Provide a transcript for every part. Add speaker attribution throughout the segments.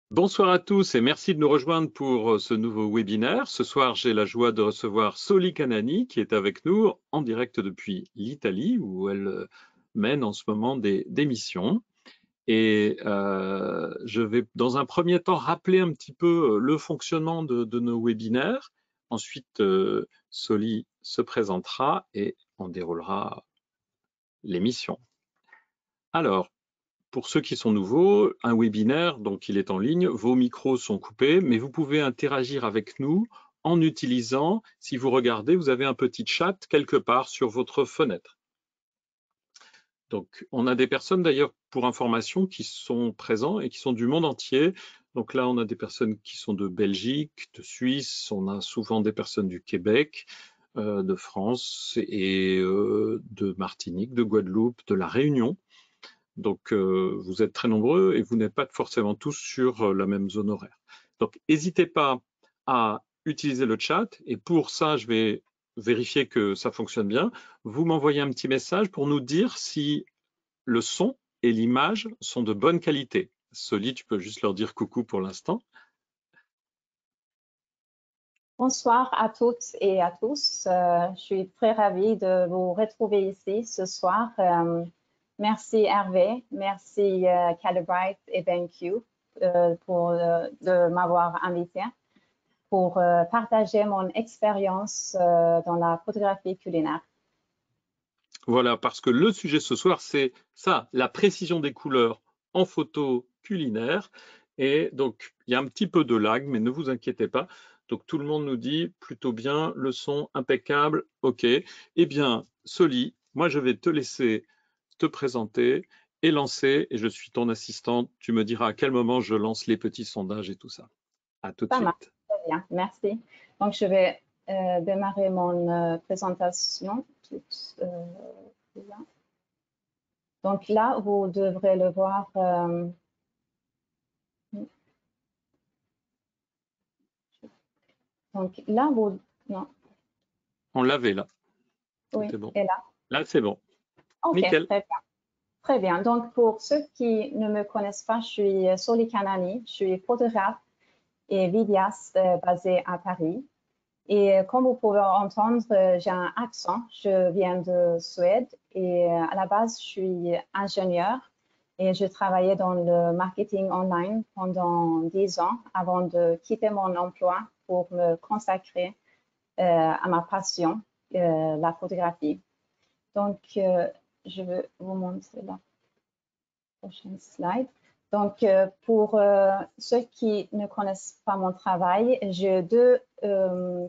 Speaker 1: Bonsoir à tous et merci de nous rejoindre pour ce nouveau webinaire. Ce soir, j'ai la joie de recevoir Soli Canani qui est avec nous en direct depuis l'Italie où elle mène en ce moment des missions. Et je vais dans un premier temps rappeler un petit peu le fonctionnement de nos webinaires. Ensuite, Soli se présentera et on déroulera l'émission. Alors, pour ceux qui sont nouveaux, un webinaire, donc il est en ligne, vos micros sont coupés, mais vous pouvez interagir avec nous en utilisant, si vous regardez, vous avez un petit chat quelque part sur votre fenêtre. Donc, on a des personnes d'ailleurs, pour information, qui sont présents et qui sont du monde entier. Donc là, on a des personnes qui sont de Belgique, de Suisse, on a souvent des personnes du Québec, de France et de Martinique, de Guadeloupe, de La Réunion. Donc, vous êtes très nombreux et vous n'êtes pas forcément tous sur la même zone horaire. Donc, n'hésitez pas à utiliser le chat. Et pour ça, je vais vérifier que ça fonctionne bien. Vous m'envoyez un petit message pour nous dire si le son et l'image sont de bonne qualité. Soli, tu peux juste leur dire coucou pour l'instant.
Speaker 2: Bonsoir à toutes et à tous. Je suis très ravie de vous retrouver ici ce soir. Merci Hervé, merci Calibrite et BenQ de m'avoir invité pour partager mon expérience dans la photographie culinaire.
Speaker 1: Voilà, parce que le sujet ce soir, c'est ça, la précision des couleurs en photo culinaire. Et donc, il y a un petit peu de lag, mais ne vous inquiétez pas. Donc, tout le monde nous dit plutôt bien, le son impeccable, OK. Eh bien, Soli, moi, je vais te laisser te présenter et lancer, et je suis ton assistante. Tu me diras à quel moment je lance les petits sondages et tout ça. À tout de
Speaker 2: Ça marche
Speaker 1: suite.
Speaker 2: très bien, merci. Donc, je vais démarrer mon présentation. Donc là, vous devrez le voir. Donc là, vous... Non,
Speaker 1: On l'avait là. Tout
Speaker 2: oui,
Speaker 1: est bon.
Speaker 2: et là.
Speaker 1: Là, c'est bon.
Speaker 2: OK,
Speaker 1: Nickel.
Speaker 2: très bien. Très bien. Donc, pour ceux qui ne me connaissent pas, je suis Soli Canani. Je suis photographe et vidéaste basée à Paris. Et comme vous pouvez entendre, j'ai un accent. Je viens de Suède et à la base, je suis ingénieure et je travaillais dans le marketing online pendant 10 ans avant de quitter mon emploi pour me consacrer à ma passion, la photographie. Donc, je vais vous montrer la prochaine slide. Donc, pour ceux qui ne connaissent pas mon travail, j'ai deux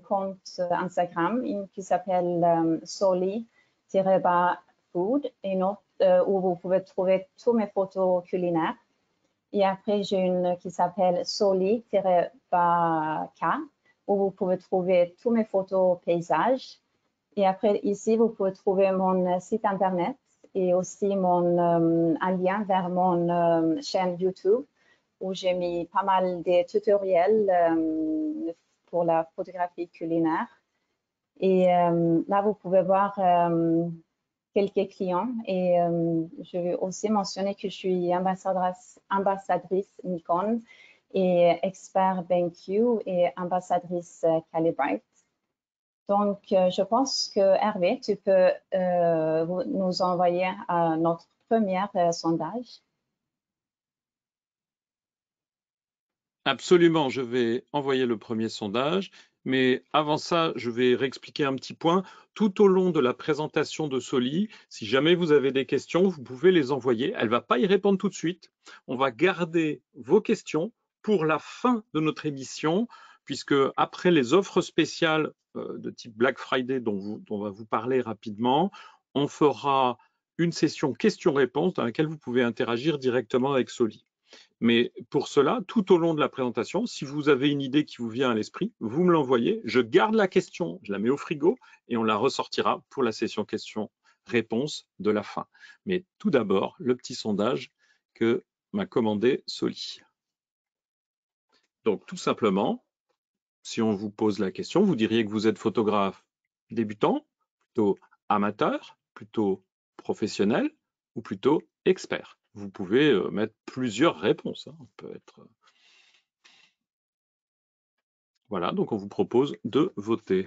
Speaker 2: comptes Instagram, une qui s'appelle Soli-food et une autre où vous pouvez trouver toutes mes photos culinaires. Et après, j'ai une qui s'appelle Soli-K où vous pouvez trouver toutes mes photos paysages. Et après, ici, vous pouvez trouver mon site Internet et aussi un lien vers mon chaîne YouTube où j'ai mis pas mal de tutoriels pour la photographie culinaire. Et là, vous pouvez voir quelques clients. Et je vais aussi mentionner que je suis ambassadrice Nikon et expert BenQ et ambassadrice Calibrite. Donc, je pense que Hervé, tu peux nous envoyer notre premier sondage.
Speaker 1: Absolument, je vais envoyer le premier sondage, mais avant ça, je vais réexpliquer un petit point. Tout au long de la présentation de Soli, si jamais vous avez des questions, vous pouvez les envoyer. Elle ne va pas y répondre tout de suite. On va garder vos questions pour la fin de notre émission, puisque après les offres spéciales de type Black Friday dont on va vous parler rapidement, on fera une session questions-réponses dans laquelle vous pouvez interagir directement avec Soli. Mais pour cela, tout au long de la présentation, si vous avez une idée qui vous vient à l'esprit, vous me l'envoyez, je garde la question, je la mets au frigo et on la ressortira pour la session questions-réponses de la fin. Mais tout d'abord, le petit sondage que m'a commandé Soli. Donc tout simplement, si on vous pose la question, vous diriez que vous êtes photographe débutant, plutôt amateur, plutôt professionnel ou plutôt expert. Vous pouvez mettre plusieurs réponses. On peut être Voilà, donc on vous propose de voter.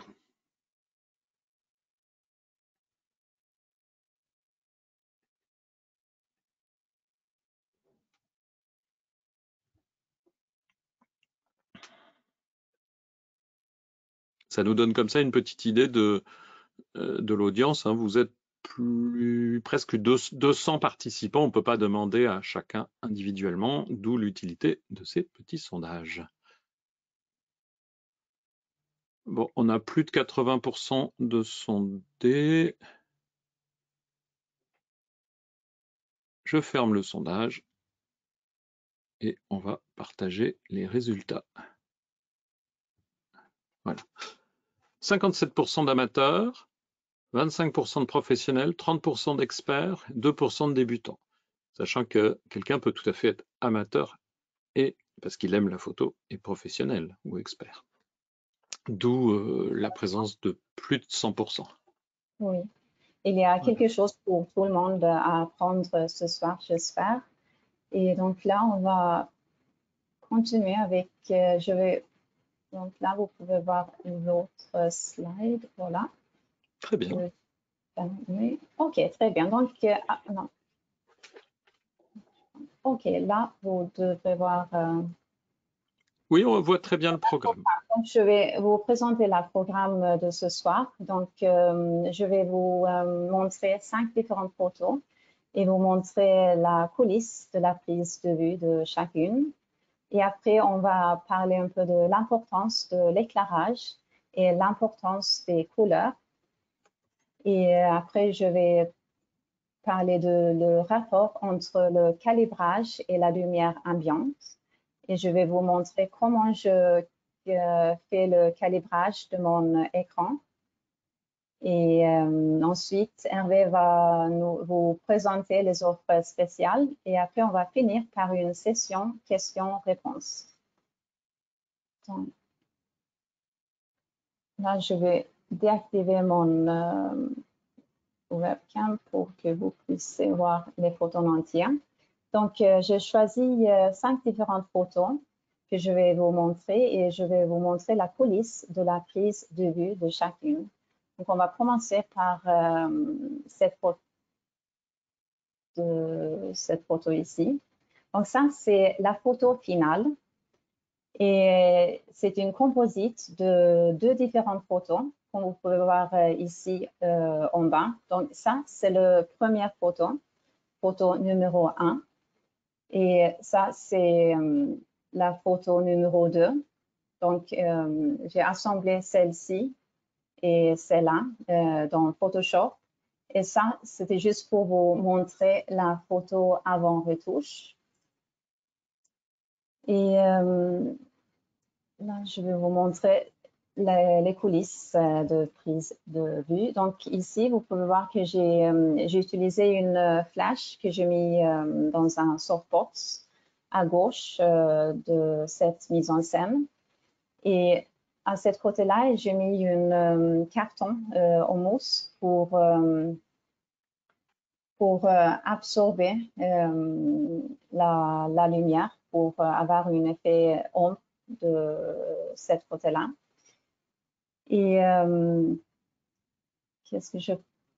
Speaker 1: Ça nous donne comme ça une petite idée de l'audience. Hein. Vous êtes presque 200 participants. On ne peut pas demander à chacun individuellement, d'où l'utilité de ces petits sondages. Bon, on a plus de 80% de sondés. Je ferme le sondage et on va partager les résultats. Voilà. 57% d'amateurs, 25% de professionnels, 30% d'experts, 2% de débutants. Sachant que quelqu'un peut tout à fait être amateur et parce qu'il aime la photo et professionnel ou expert. D'où la présence de plus de 100%.
Speaker 2: Oui, il y a quelque chose pour tout le monde à apprendre ce soir, j'espère. Et donc là, on va continuer avec, donc là, vous pouvez voir l'autre slide, voilà.
Speaker 1: Très bien.
Speaker 2: Ok, très bien. Donc, non. Ok, là, vous devrez voir.
Speaker 1: Oui, on voit très bien le programme.
Speaker 2: Donc, je vais vous présenter le programme de ce soir. Donc, je vais vous montrer 5 différentes photos et vous montrer la coulisse de la prise de vue de chacune. Et après, on va parler un peu de l'importance de l'éclairage et l'importance des couleurs. Et après, je vais parler de le rapport entre le calibrage et la lumière ambiante. Et je vais vous montrer comment je fais le calibrage de mon écran. Et ensuite, Hervé va vous présenter les offres spéciales. Et après, on va finir par une session questions-réponses. Là, je vais déactiver mon webcam pour que vous puissiez voir les photos en entier. Donc, j'ai choisi 5 différentes photos que je vais vous montrer et je vais vous montrer la coulisse de la prise de vue de chacune. Donc, on va commencer par cette photo ici. Donc, ça, c'est la photo finale. Et c'est une composite de 2 différentes photos, comme vous pouvez voir ici en bas. Donc, ça, c'est la première photo numéro 1. Et ça, c'est la photo numéro 2. Donc, j'ai assemblé celle-ci et celle-là dans Photoshop. Et ça, c'était juste pour vous montrer la photo avant retouche. Et là, je vais vous montrer les coulisses de prise de vue. Donc ici, vous pouvez voir que j'ai utilisé une flash que j'ai mis dans un softbox à gauche de cette mise en scène. Et à cette côté-là, j'ai mis un carton en mousse pour absorber la lumière, pour avoir un effet ombre de cette côté-là. Et qu'est-ce que je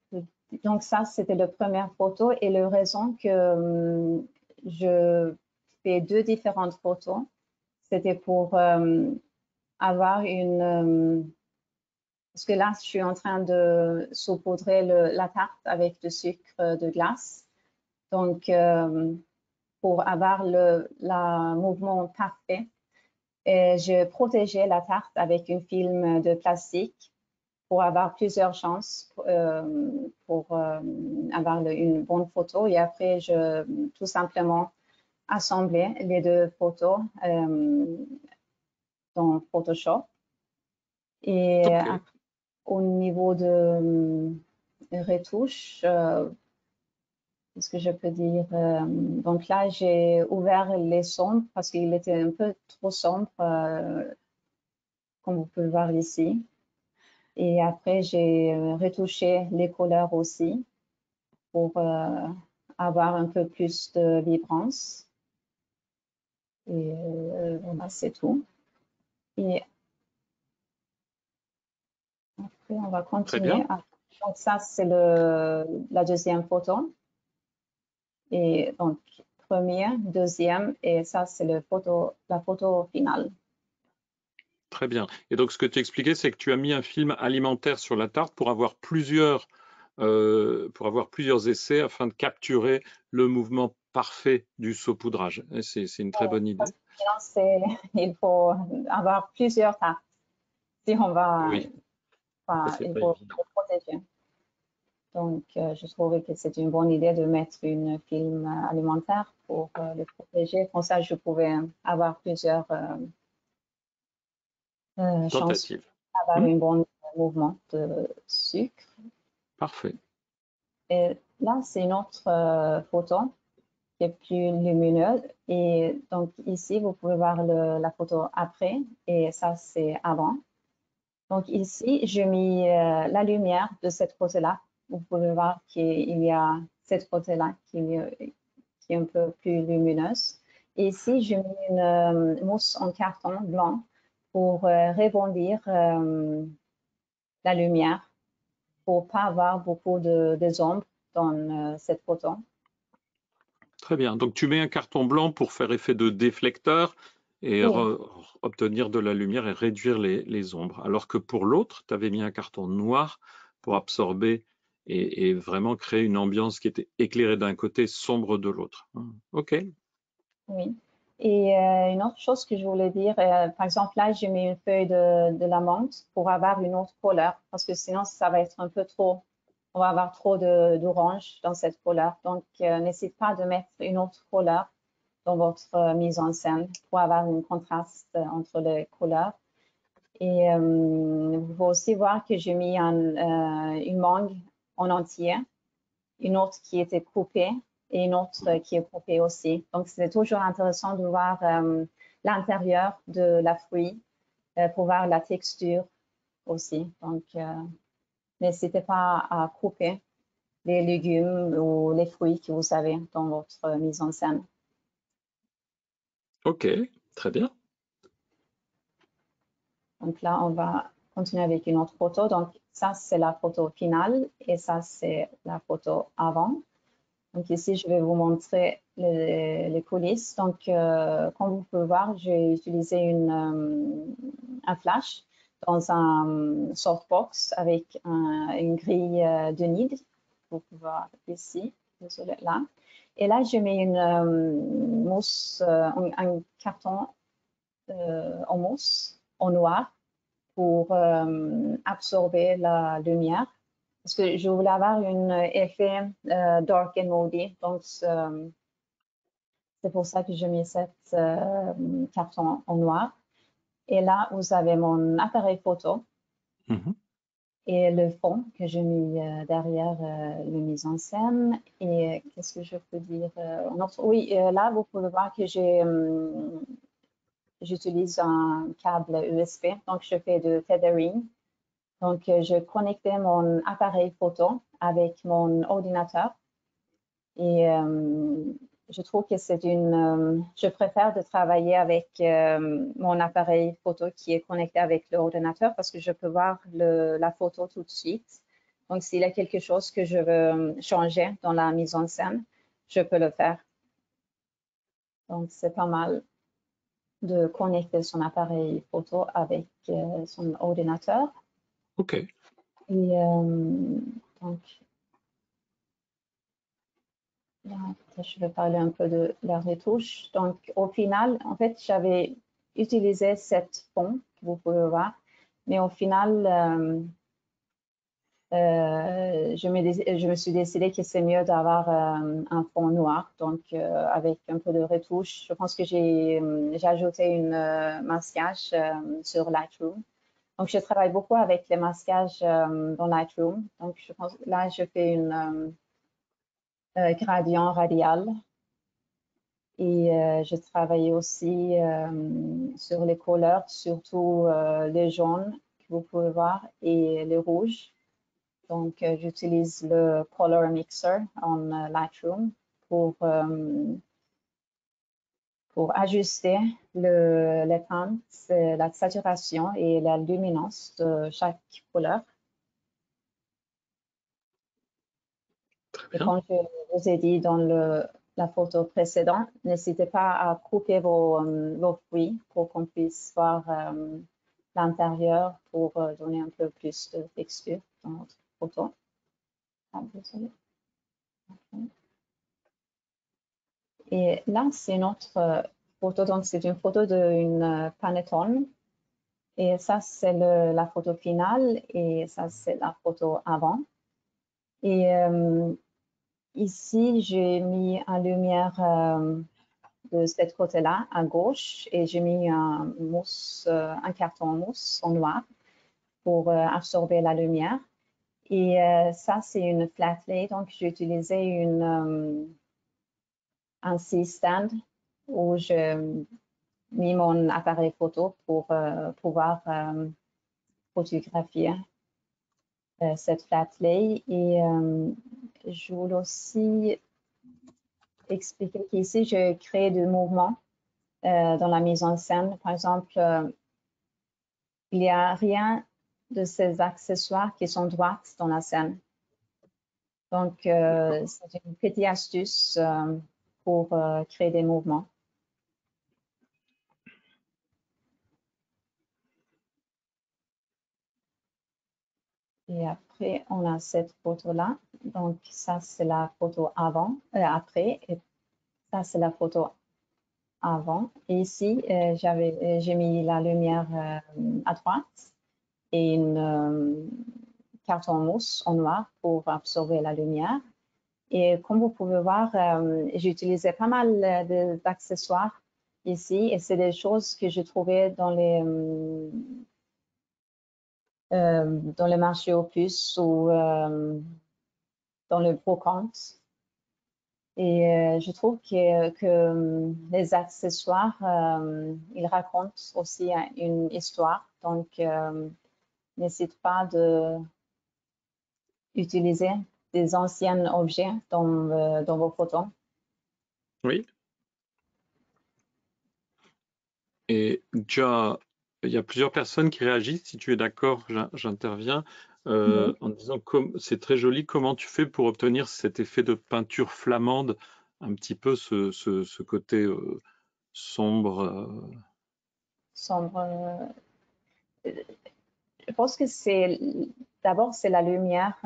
Speaker 2: peux dire? Donc ça, c'était la première photo et la raison que je fais 2 différentes photos, c'était pour avoir une... parce que là, je suis en train de saupoudrer la tarte avec du sucre de glace. Donc, pour avoir le mouvement parfait, et je protégeais la tarte avec un film de plastique pour avoir plusieurs chances pour avoir une bonne photo. Et après, je tout simplement assemblais les 2 photos dans Photoshop. Et
Speaker 1: Okay.
Speaker 2: au niveau de retouche, qu'est-ce que je peux dire? Donc là, j'ai ouvert les sombres parce qu'il était un peu trop sombre, comme vous pouvez voir ici. Et après, j'ai retouché les couleurs aussi pour avoir un peu plus de vibrance. Et voilà, c'est tout. Et Après, on va
Speaker 1: Très
Speaker 2: continuer.
Speaker 1: bien.
Speaker 2: Donc, ça, c'est la deuxième photo. Et donc, première, deuxième, et ça, c'est la photo finale.
Speaker 1: Très bien. Et donc, ce que tu expliquais, c'est que tu as mis un film alimentaire sur la tarte pour avoir plusieurs essais afin de capturer le mouvement parfait du saupoudrage. Et c'est une très bonne idée.
Speaker 2: Sinon, il faut avoir plusieurs tartes si on va,
Speaker 1: Oui, ça, c'est
Speaker 2: il
Speaker 1: pas
Speaker 2: faut
Speaker 1: évident.
Speaker 2: les protéger. Donc, je trouvais que c'est une bonne idée de mettre une film alimentaire pour les protéger. Comme ça, je pouvais avoir plusieurs chances
Speaker 1: Tentative.
Speaker 2: d'avoir
Speaker 1: Hmm,
Speaker 2: un bon mouvement de sucre.
Speaker 1: parfait.
Speaker 2: Et là, c'est une autre photo qui est plus lumineuse. Et donc, ici, vous pouvez voir la photo après et ça, c'est avant. Donc, ici, j'ai mis la lumière de cette côté-là. Vous pouvez voir qu'il y a cette côté-là qui est un peu plus lumineuse. Et ici, j'ai mis une mousse en carton blanc pour rebondir la lumière pour pas avoir beaucoup de ombres dans cette photo.
Speaker 1: Très bien. Donc, tu mets un carton blanc pour faire effet de déflecteur et
Speaker 2: Oui,
Speaker 1: obtenir de la lumière et réduire les ombres. Alors que pour l'autre, tu avais mis un carton noir pour absorber et vraiment créer une ambiance qui était éclairée d'un côté, sombre de l'autre. OK.
Speaker 2: oui. Et une autre chose que je voulais dire, par exemple, là, j'ai mis une feuille de la menthe pour avoir une autre couleur, parce que sinon, ça va être un peu trop, on va avoir trop d'orange dans cette couleur. Donc, n'hésite pas de mettre une autre couleur dans votre mise en scène pour avoir un contraste entre les couleurs. Et vous pouvez aussi voir que j'ai mis une mangue en entier, une autre qui était coupée et une autre qui est coupée aussi. Donc, c'est toujours intéressant de voir l'intérieur de la fruit pour voir la texture aussi. Donc, n'hésitez pas à couper les légumes ou les fruits que vous avez dans votre mise en scène.
Speaker 1: OK. Très bien.
Speaker 2: Donc là, on va continuer avec une autre photo. Donc, ça, c'est la photo finale et ça, c'est la photo avant. Donc ici, je vais vous montrer les coulisses. Donc, comme vous pouvez voir, j'ai utilisé un flash dans un softbox avec une grille de nid. Vous pouvez voir ici, désolé, là. Et là, je mets une mousse, un carton en mousse en noir pour absorber la lumière. Parce que je voulais avoir un effet dark and moody. Donc, c'est pour ça que j'ai mis cette carton en noir. Et là, vous avez mon appareil photo
Speaker 1: Mhm.
Speaker 2: et le fond que j'ai mis derrière la mise en scène. Et qu'est-ce que je peux dire oui, là, vous pouvez voir que j'utilise un câble USB. Donc, je fais de tethering. Donc, je connectais mon appareil photo avec mon ordinateur et je trouve que je préfère de travailler avec mon appareil photo qui est connecté avec l'ordinateur parce que je peux voir la photo tout de suite. Donc, s'il y a quelque chose que je veux changer dans la mise en scène, je peux le faire. Donc, c'est pas mal de connecter son appareil photo avec son ordinateur.
Speaker 1: OK.
Speaker 2: Et donc, là, je vais parler un peu de la retouche. Donc, au final, en fait, j'avais utilisé cette fond que vous pouvez voir, mais au final, je me suis décidé que c'est mieux d'avoir un fond noir. Donc, avec un peu de retouche, je pense que j'ai ajouté une masquage sur Lightroom. Donc, je travaille beaucoup avec les masquages dans Lightroom. Donc, je pense là, je fais une gradient radial. Et je travaille aussi sur les couleurs, surtout les jaunes que vous pouvez voir et les rouges. Donc, j'utilise le Color Mixer en Lightroom pour pour ajuster les teintes, la saturation et la luminance de chaque couleur. Et comme je vous ai dit dans la photo précédente, n'hésitez pas à couper vos fruits pour qu'on puisse voir l'intérieur pour donner un peu plus de texture dans notre photo. Ah, désolé. Okay. Et là, c'est notre photo. Donc, c'est une photo d'une panettone. Et ça, c'est la photo finale. Et ça, c'est la photo avant. Et ici, j'ai mis en lumière de cette côté-là, à gauche. Et j'ai mis un carton en mousse en noir pour absorber la lumière. Et ça, c'est une flat lay. Donc, j'ai utilisé un C-stand où j'ai mis mon appareil photo pour pouvoir photographier cette flat lay. Et je voulais aussi expliquer qu'ici, je crée des mouvements dans la mise en scène. Par exemple, il n'y a rien de ces accessoires qui sont droites dans la scène. Donc, c'est une petite astuce pour créer des mouvements. Et après, on a cette photo-là. Donc, ça, c'est la photo avant, après. Et ça, c'est la photo avant. Et ici, j'ai mis la lumière à droite et une carton mousse en noir pour absorber la lumière. Et comme vous pouvez voir, j'ai utilisé pas mal d'accessoires ici. Et c'est des choses que j'ai trouvées dans les marchés aux puces ou dans le brocante. Et je trouve que les accessoires, ils racontent aussi une histoire. Donc, n'hésite pas d'utiliser des anciens objets dans vos photos.
Speaker 1: Oui. Et déjà, il y a plusieurs personnes qui réagissent. Si tu es d'accord, j'interviens en disant c'est très joli. Comment tu fais pour obtenir cet effet de peinture flamande, un petit peu ce côté sombre
Speaker 2: Sombre. Je pense que d'abord c'est la lumière.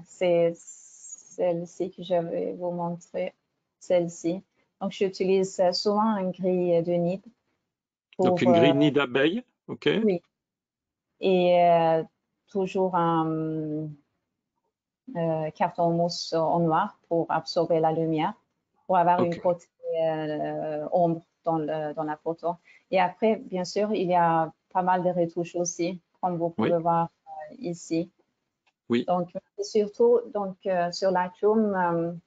Speaker 2: C'est celle-ci que je vais vous montrer. Celle-ci. Donc, j'utilise souvent un gris de nid.
Speaker 1: Donc une grille nid d'abeille, ok.
Speaker 2: Oui. Et toujours un carton mousse en noir pour absorber la lumière, pour avoir une côté ombre dans la photo. Et après, bien sûr, il y a pas mal de retouches aussi, comme vous pouvez voir ici.
Speaker 1: Oui.
Speaker 2: Donc, surtout, sur Lightroom,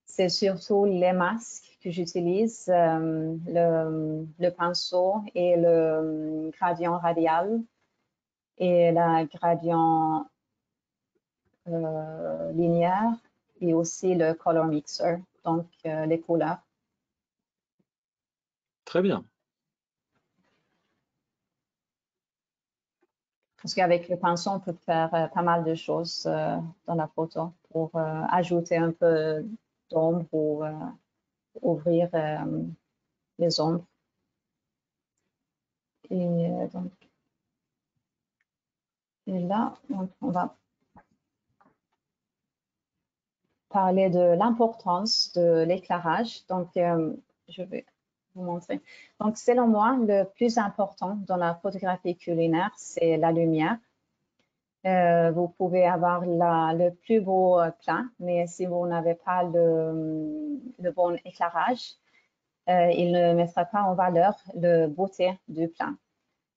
Speaker 2: c'est surtout les masques que j'utilise, le pinceau et le gradient radial et la gradient linéaire et aussi le color mixer, donc les couleurs.
Speaker 1: Très bien.
Speaker 2: Parce qu'avec le pinceau, on peut faire pas mal de choses dans la photo pour ajouter un peu d'ombre ou ouvrir les ombres. Et donc, et là, on va parler de l'importance de l'éclairage. Donc, je vais vous montrer. Donc, selon moi, le plus important dans la photographie culinaire, c'est la lumière. Vous pouvez avoir le plus beau plat, mais si vous n'avez pas le bon éclairage, il ne mettra pas en valeur la beauté du plat.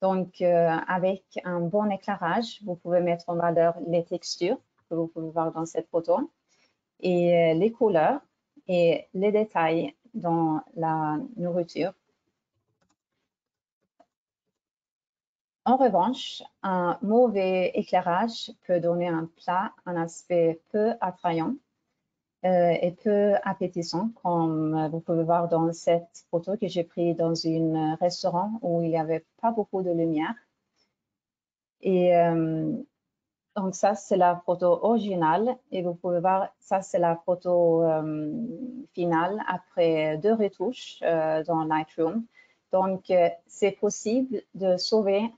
Speaker 2: Donc, avec un bon éclairage, vous pouvez mettre en valeur les textures que vous pouvez voir dans cette photo et les couleurs et les détails dans la nourriture. En revanche, un mauvais éclairage peut donner un plat un aspect peu attrayant est peu appétissant, comme vous pouvez voir dans cette photo que j'ai prise dans un restaurant où il n'y avait pas beaucoup de lumière. Et donc ça, c'est la photo originale et vous pouvez voir, ça c'est la photo finale après 2 retouches dans Lightroom. Donc, c'est possible de sauver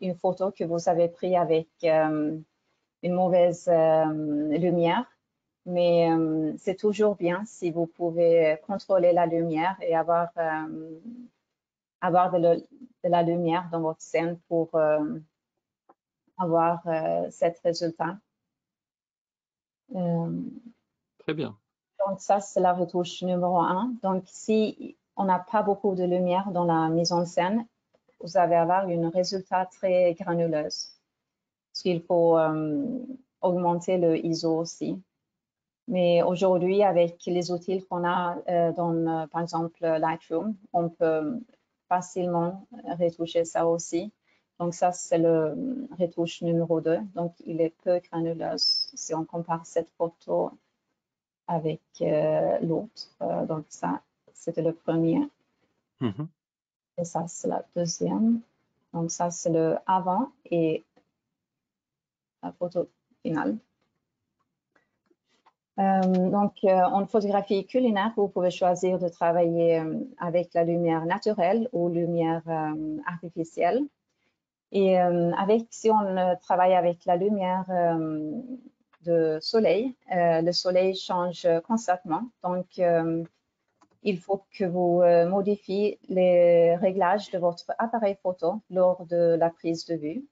Speaker 2: une photo que vous avez prise avec une mauvaise lumière, mais c'est toujours bien si vous pouvez contrôler la lumière et avoir de la lumière dans votre scène pour avoir cet résultat.
Speaker 1: Très bien.
Speaker 2: Donc ça, c'est la retouche numéro 1. Donc si on n'a pas beaucoup de lumière dans la mise en scène, vous allez avoir un résultat très granuleuse. Parce qu'il faut augmenter le ISO aussi. Mais aujourd'hui, avec les outils qu'on a dans, par exemple, Lightroom, on peut facilement retoucher ça aussi. Donc ça, c'est le retouche numéro 2. Donc, il est peu granuleuse si on compare cette photo avec l'autre. Donc ça, c'était le premier. Et ça, c'est la deuxième. Donc ça, c'est le avant et la photo finale. Donc, en photographie culinaire, vous pouvez choisir de travailler avec la lumière naturelle ou lumière artificielle. Et si on travaille avec la lumière de soleil, le soleil change constamment. Donc, il faut que vous modifiez les réglages de votre appareil photo lors de la prise de vue.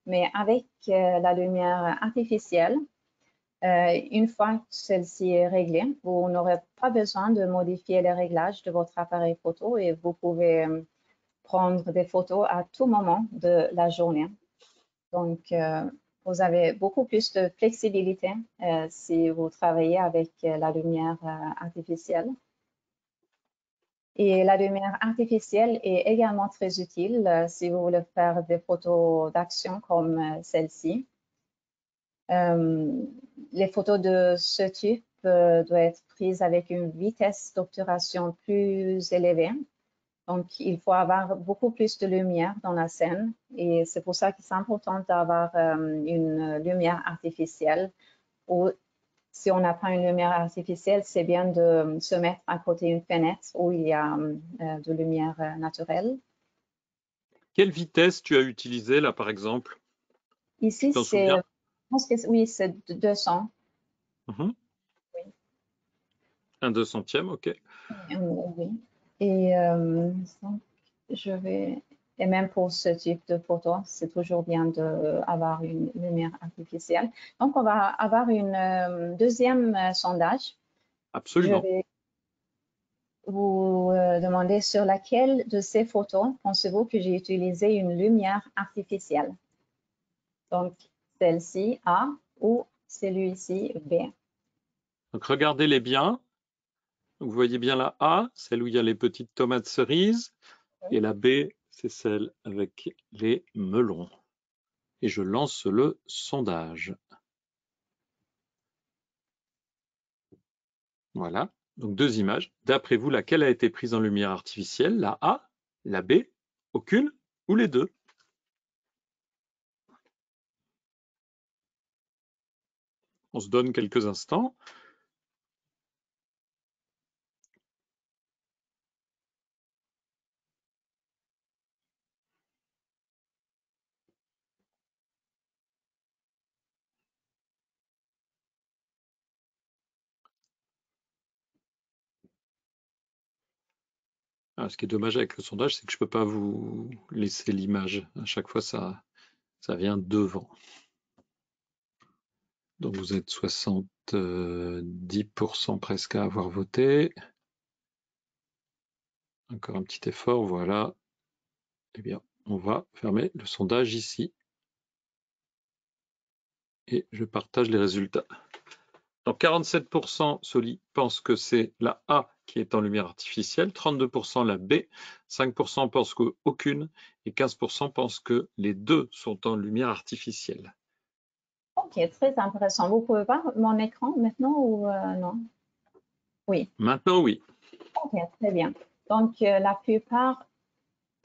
Speaker 2: Mais avec la lumière artificielle, une fois que celle-ci est réglée, vous n'aurez pas besoin de modifier les réglages de votre appareil photo et vous pouvez prendre des photos à tout moment de la journée. Donc, vous avez beaucoup plus de flexibilité si vous travaillez avec la lumière artificielle. Et la lumière artificielle est également très utile si vous voulez faire des photos d'action comme celle-ci. Les photos de ce type doivent être prises avec une vitesse d'obturation plus élevée. Donc, il faut avoir beaucoup plus de lumière dans la scène et c'est pour ça que c'est important d'avoir une lumière artificielle. Ou si on n'a pas une lumière artificielle, c'est bien de se mettre à côté d'une fenêtre où il y a de lumière naturelle.
Speaker 1: Quelle vitesse tu as utilisée là, par exemple?
Speaker 2: Ici, c'est, je pense que oui, c'est 200.
Speaker 1: Oui. 1/200e, ok.
Speaker 2: Oui. Et et même pour ce type de photo, c'est toujours bien d'avoir une lumière artificielle. Donc, on va avoir une deuxième sondage.
Speaker 1: Absolument.
Speaker 2: Je vais vous demander sur laquelle de ces photos pensez-vous que j'ai utilisé une lumière artificielle? Donc, celle-ci A ou celui-ci B.
Speaker 1: Donc, regardez-les bien. Vous voyez bien la A, celle où il y a les petites tomates cerises, et la B, c'est celle avec les melons. Et je lance le sondage. Voilà, donc 2 images. D'après vous, laquelle a été prise en lumière artificielle? La A, la B, aucune ou les deux? On se donne quelques instants. Ce qui est dommage avec le sondage, c'est que je ne peux pas vous laisser l'image. À chaque fois, ça vient devant. Donc vous êtes 70% presque à avoir voté. Encore un petit effort, voilà. Eh bien, on va fermer le sondage ici. Et je partage les résultats. Donc 47% Soli pensent que c'est la A qui est en lumière artificielle, 32% la B, 5% pensent qu'aucune et 15% pensent que les deux sont en lumière artificielle.
Speaker 2: Ok, très intéressant. Vous pouvez voir mon écran maintenant ou non? Oui.
Speaker 1: Maintenant, oui.
Speaker 2: OK, très bien. Donc, la plupart...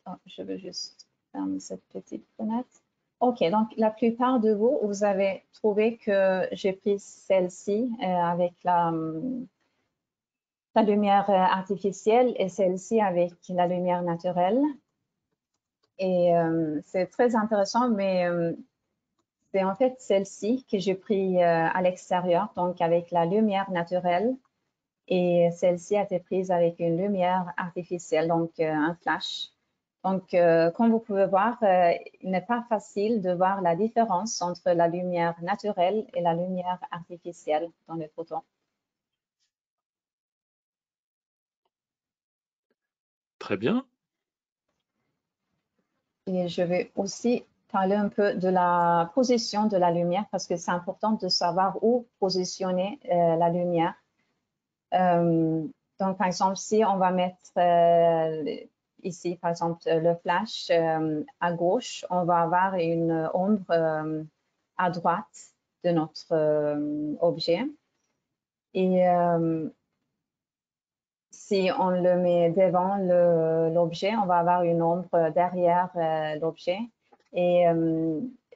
Speaker 2: Oh, je veux juste fermer cette petite fenêtre. OK, donc la plupart de vous, vous avez trouvé que j'ai pris celle-ci avec la lumière artificielle et celle-ci avec la lumière naturelle. Et c'est très intéressant, mais c'est en fait celle-ci que j'ai pris à l'extérieur, donc avec la lumière naturelle. Et celle-ci a été prise avec une lumière artificielle, donc un flash. Donc, comme vous pouvez voir, il n'est pas facile de voir la différence entre la lumière naturelle et la lumière artificielle dans les photos.
Speaker 1: Très bien.
Speaker 2: Et je vais aussi parler un peu de la position de la lumière parce que c'est important de savoir où positionner la lumière. Donc, par exemple, si on va mettre ici, par exemple, le flash à gauche, on va avoir une ombre à droite de notre objet. Et si on le met devant l'objet, on va avoir une ombre derrière l'objet. Et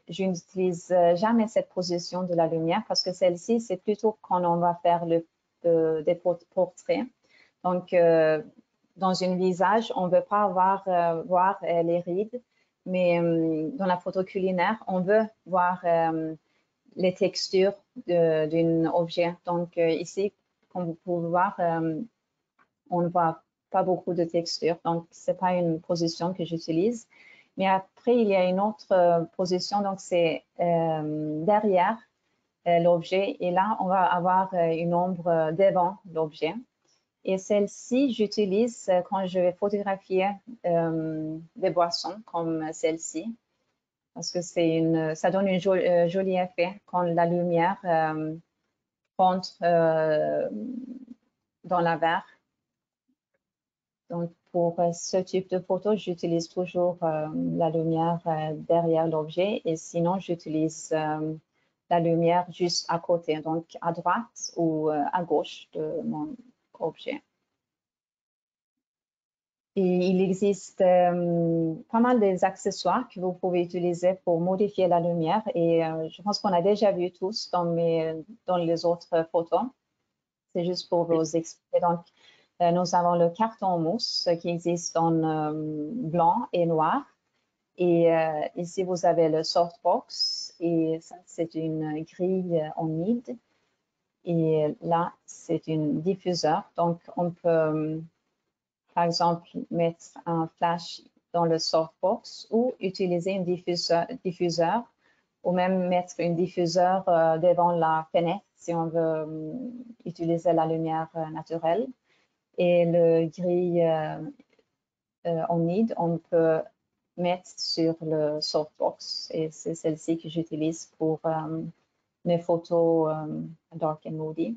Speaker 2: je n'utilise jamais cette position de la lumière parce que celle-ci, c'est plutôt quand on va faire des portraits. Donc, dans un visage, on ne veut pas voir les rides, mais dans la photo culinaire, on veut voir les textures d'un objet. Donc, ici, comme vous pouvez voir, on ne voit pas beaucoup de texture, donc ce n'est pas une position que j'utilise. Mais après, il y a une autre position, donc c'est derrière l'objet, et là, on va avoir une ombre devant l'objet. Et celle-ci, j'utilise quand je vais photographier des boissons comme celle-ci, parce que ça donne un joli effet quand la lumière rentre dans la verre. Donc, pour ce type de photo, j'utilise toujours la lumière derrière l'objet et sinon, j'utilise la lumière juste à côté, donc à droite ou à gauche de mon objet. Et il existe pas mal des accessoires que vous pouvez utiliser pour modifier la lumière et je pense qu'on a déjà vu tous dans les autres photos. C'est juste pour vous expliquer. Donc, nous avons le carton mousse qui existe en blanc et noir. Et ici, vous avez le softbox et ça, c'est une grille en nid. Et là, c'est un diffuseur. Donc, on peut, par exemple, mettre un flash dans le softbox ou utiliser un diffuseur ou même mettre un diffuseur devant la fenêtre si on veut utiliser la lumière naturelle. Et le grille en nid, on peut mettre sur le softbox. Et c'est celle-ci que j'utilise pour mes photos dark and moody.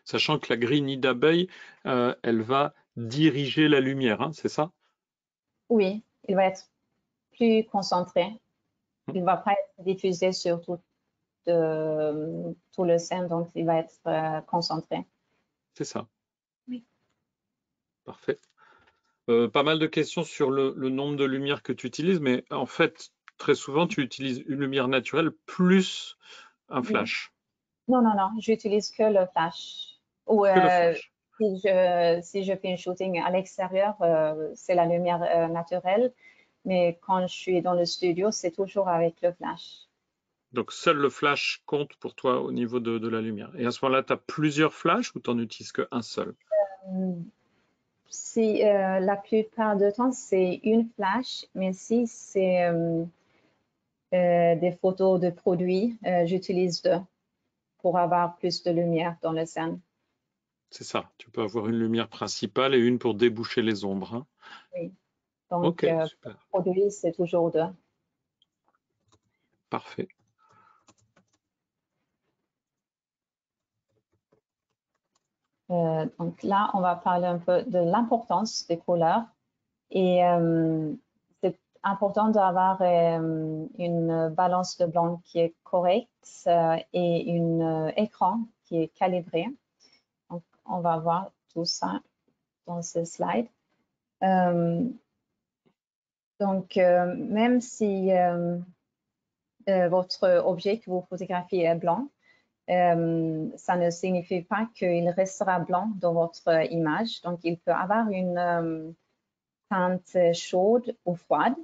Speaker 1: Sachant que la grille nid d'abeille, elle va diriger la lumière, hein, c'est ça?
Speaker 2: Oui, il va être plus concentré. Il ne va pas être diffusé sur tout le scène, donc il va être concentré.
Speaker 1: C'est ça.
Speaker 2: Oui.
Speaker 1: Parfait. Pas mal de questions sur le nombre de lumières que tu utilises, mais en fait, très souvent, tu utilises une lumière naturelle plus un
Speaker 2: Oui.
Speaker 1: flash.
Speaker 2: Non, j'utilise que le flash. Ou
Speaker 1: Que le flash.
Speaker 2: si je fais un shooting à l'extérieur, c'est la lumière naturelle. Mais quand je suis dans le studio, c'est toujours avec le flash.
Speaker 1: Donc, seul le flash compte pour toi au niveau de la lumière. Et à ce moment-là, tu as plusieurs flashs ou tu n'en utilises qu'un seul?
Speaker 2: Si la plupart du temps, c'est une flash, mais si c'est des photos de produits, j'utilise deux pour avoir plus de lumière dans la scène.
Speaker 1: C'est ça. Tu peux avoir une lumière principale et une pour déboucher les ombres, hein.
Speaker 2: Oui. Donc,
Speaker 1: Ok, super.
Speaker 2: produits, c'est toujours deux.
Speaker 1: Parfait.
Speaker 2: Donc là, on va parler un peu de l'importance des couleurs. Et c'est important d'avoir une balance de blanc qui est correcte et un écran qui est calibré. Donc, on va voir tout ça dans ce slide. Donc, même si votre objet que vous photographiez est blanc, ça ne signifie pas qu'il restera blanc dans votre image. Donc, il peut avoir une teinte chaude ou froide.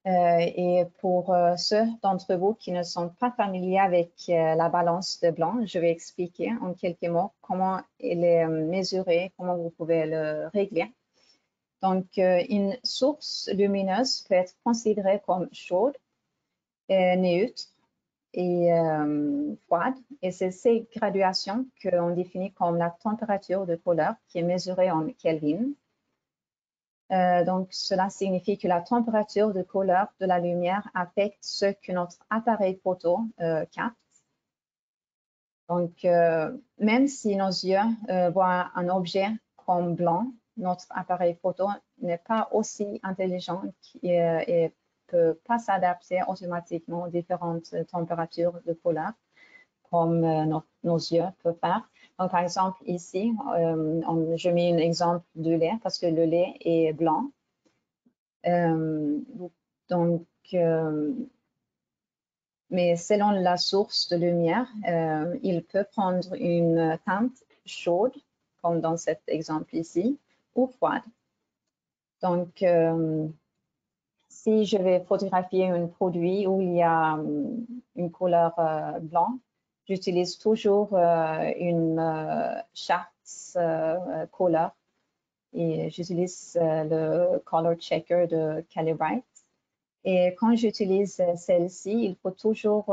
Speaker 2: Et pour ceux d'entre vous qui ne sont pas familiers avec la balance de blanc, je vais expliquer en quelques mots comment il est mesuré, comment vous pouvez le régler. Donc, une source lumineuse peut être considérée comme chaude, neutre et froide. Et c'est ces graduations qu'on définit comme la température de couleur qui est mesurée en Kelvin. Donc, cela signifie que la température de couleur de la lumière affecte ce que notre appareil photo capte. Donc, même si nos yeux voient un objet comme blanc, notre appareil photo n'est pas aussi intelligent et peut pas s'adapter automatiquement aux différentes températures de couleur comme nos yeux peuvent faire. Donc, par exemple, ici, je mets un exemple de lait parce que le lait est blanc. Donc, mais selon la source de lumière, il peut prendre une teinte chaude, comme dans cet exemple ici, ou froide. Donc, si je vais photographier un produit où il y a une couleur blanc, j'utilise toujours une charte couleur et j'utilise le color checker de Calibrite. Et quand j'utilise celle-ci, il faut toujours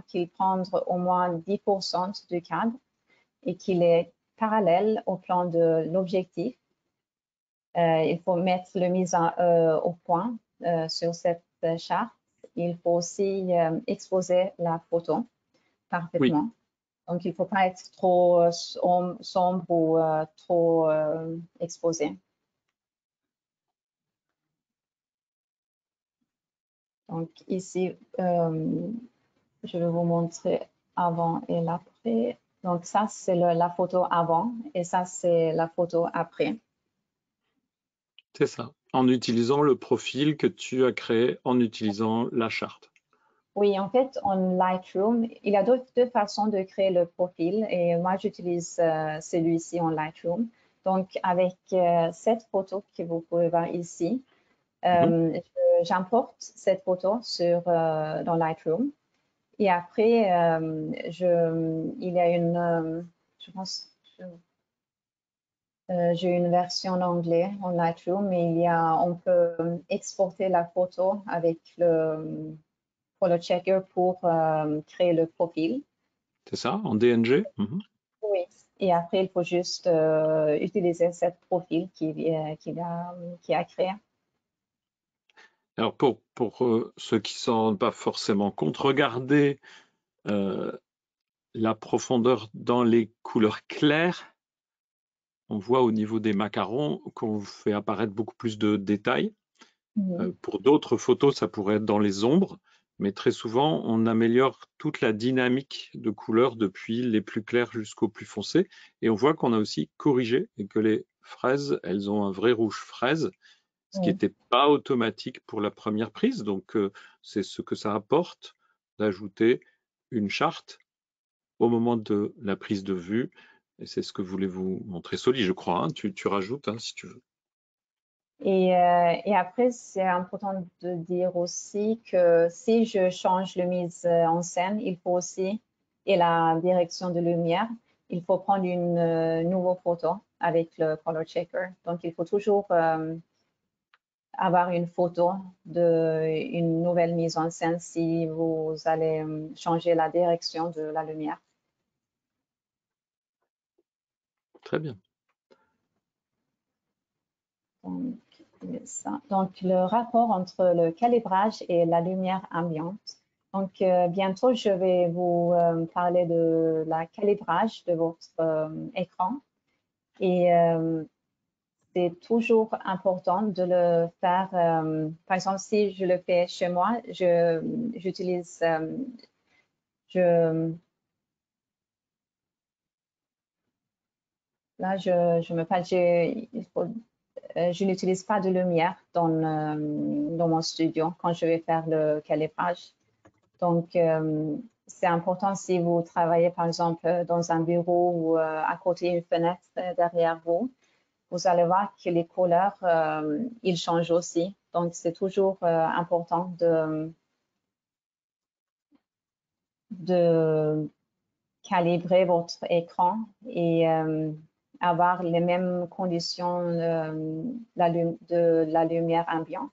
Speaker 2: qu'il prenne au moins 10% du cadre et qu'il est parallèle au plan de l'objectif. Il faut mettre le mise au point sur cette charte. Il faut aussi exposer la photo parfaitement. Oui. Donc, il ne faut pas être trop sombre ou trop exposé. Donc, ici, je vais vous montrer avant et l'après. Donc, ça, c'est la photo avant et ça, c'est la photo après.
Speaker 1: C'est ça, en utilisant le profil que tu as créé en utilisant la charte.
Speaker 2: Oui, en fait, en Lightroom, il y a deux façons de créer le profil et moi, j'utilise celui-ci en Lightroom. Donc, avec cette photo que vous pouvez voir ici, j'importe cette photo dans Lightroom. Et après, il y a une, je pense, j'ai une version en anglais en Lightroom, mais on peut exporter la photo avec le color checker pour créer le profil.
Speaker 1: C'est ça, en DNG?
Speaker 2: Oui. Et après, il faut juste utiliser ce profil qu'il a créé.
Speaker 1: Alors, pour ceux qui ne s'en rendent pas forcément compte, regardez la profondeur dans les couleurs claires. On voit au niveau des macarons qu'on fait apparaître beaucoup plus de détails. Pour d'autres photos, ça pourrait être dans les ombres, mais très souvent, on améliore toute la dynamique de couleurs depuis les plus clairs jusqu'aux plus foncés. Et on voit qu'on a aussi corrigé et que les fraises, elles ont un vrai rouge fraise, ce qui n'était pas automatique pour la première prise. Donc, c'est ce que ça apporte d'ajouter une charte au moment de la prise de vue. Et c'est ce que voulait vous montrer Soli, je crois. Hein. Tu rajoutes, hein, si tu veux.
Speaker 2: Et après, c'est important de dire aussi que si je change le mise en scène, il faut aussi, et la direction de lumière, il faut prendre une nouvelle photo avec le color checker. Donc, il faut toujours avoir une photo d'une nouvelle mise en scène si vous allez changer la direction de la lumière.
Speaker 1: Très bien.
Speaker 2: Donc, le rapport entre le calibrage et la lumière ambiante. Donc, bientôt, je vais vous parler de la calibrage de votre écran. Et c'est toujours important de le faire. Par exemple, si je le fais chez moi, j'utilise, là, je n'utilise pas de lumière dans mon studio quand je vais faire le calibrage. Donc, c'est important si vous travaillez, par exemple, dans un bureau ou à côté d'une fenêtre derrière vous, vous allez voir que les couleurs, ils changent aussi. Donc, c'est toujours important de calibrer votre écran et avoir les mêmes conditions de la lumière ambiante.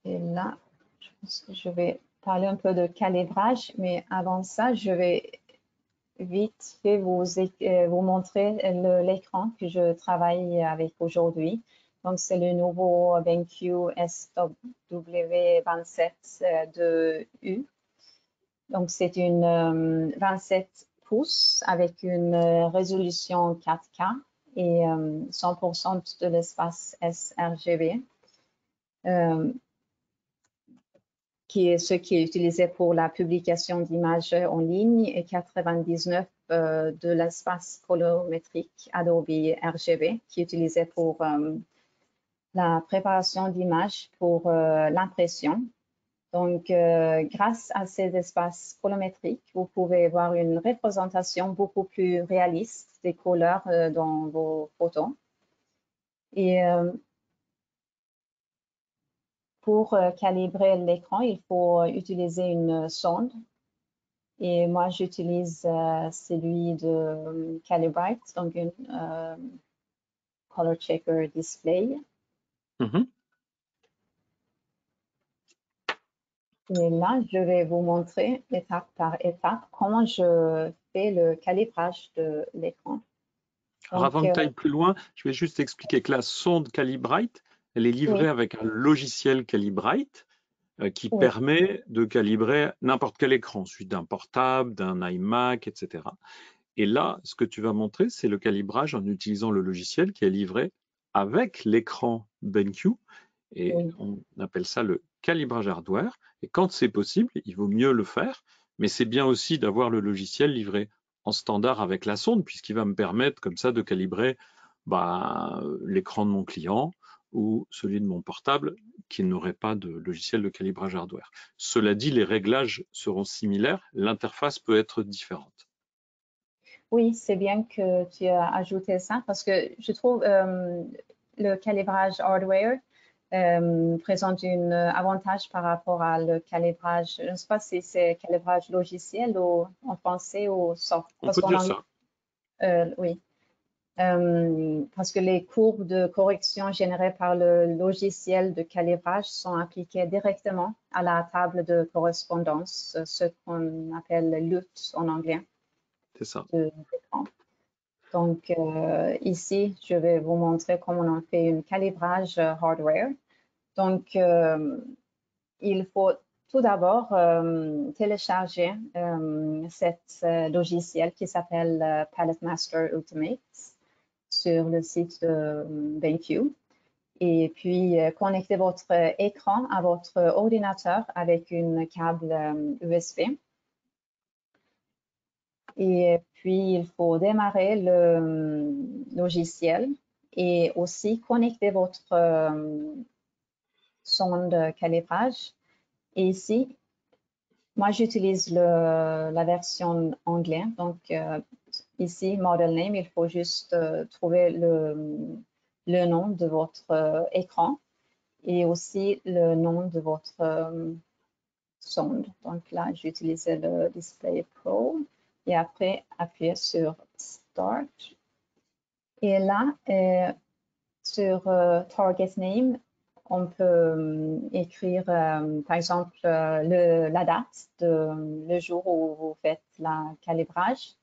Speaker 2: Et là, je pense que je vais parler un peu de calibrage, mais avant ça, je vais vite fait vous montrer l'écran que je travaille avec aujourd'hui. Donc, c'est le nouveau BenQ SW27-2U. Donc, c'est une 27 pouces avec une résolution 4K et 100% de l'espace sRGB. Qui est ce qui est utilisé pour la publication d'images en ligne et 99 de l'espace colorimétrique Adobe RGB qui est utilisé pour la préparation d'images pour l'impression. Donc, grâce à ces espaces colorimétriques, vous pouvez avoir une représentation beaucoup plus réaliste des couleurs dans vos photos. Et pour calibrer l'écran, il faut utiliser une sonde. Et moi, j'utilise celui de Calibrite, donc une Color Checker Display. Et là, je vais vous montrer étape par étape comment je fais le calibrage de l'écran.
Speaker 1: Alors, avant que tu ailles plus loin, je vais juste expliquer que la sonde Calibrite, elle est livrée avec un logiciel Calibrite qui permet de calibrer n'importe quel écran, celui d'un portable, d'un iMac, etc. Et là, ce que tu vas montrer, c'est le calibrage en utilisant le logiciel qui est livré avec l'écran BenQ. Et on appelle ça le calibrage hardware. Et quand c'est possible, il vaut mieux le faire. Mais c'est bien aussi d'avoir le logiciel livré en standard avec la sonde, puisqu'il va me permettre comme ça de calibrer l'écran de mon client ou celui de mon portable qui n'aurait pas de logiciel de calibrage hardware. Cela dit, les réglages seront similaires, l'interface peut être différente.
Speaker 2: Oui, c'est bien que tu as ajouté ça parce que je trouve le calibrage hardware présente un avantage par rapport à le calibrage, je ne sais pas si c'est calibrage logiciel ou en français ou soft.
Speaker 1: On peut dire ça.
Speaker 2: Oui. Parce que les courbes de correction générées par le logiciel de calibrage sont appliquées directement à la table de correspondance, ce qu'on appelle LUT en anglais.
Speaker 1: C'est ça.
Speaker 2: Donc, ici, je vais vous montrer comment on fait un calibrage hardware. Donc, il faut tout d'abord télécharger cet logiciel qui s'appelle Palette Master Ultimate sur le site de BenQ. Et puis, connectez votre écran à votre ordinateur avec une câble USB. Et puis, il faut démarrer le logiciel et aussi connecter votre sonde de calibrage. Et ici, moi, j'utilise la version anglais. Donc, ici, Model Name, il faut juste trouver le nom de votre écran et aussi le nom de votre sonde. Donc là, j'utilisais le Display Pro et après, appuyer sur Start. Et là, sur Target Name, on peut écrire, par exemple, la date, le jour où vous faites le calibrage.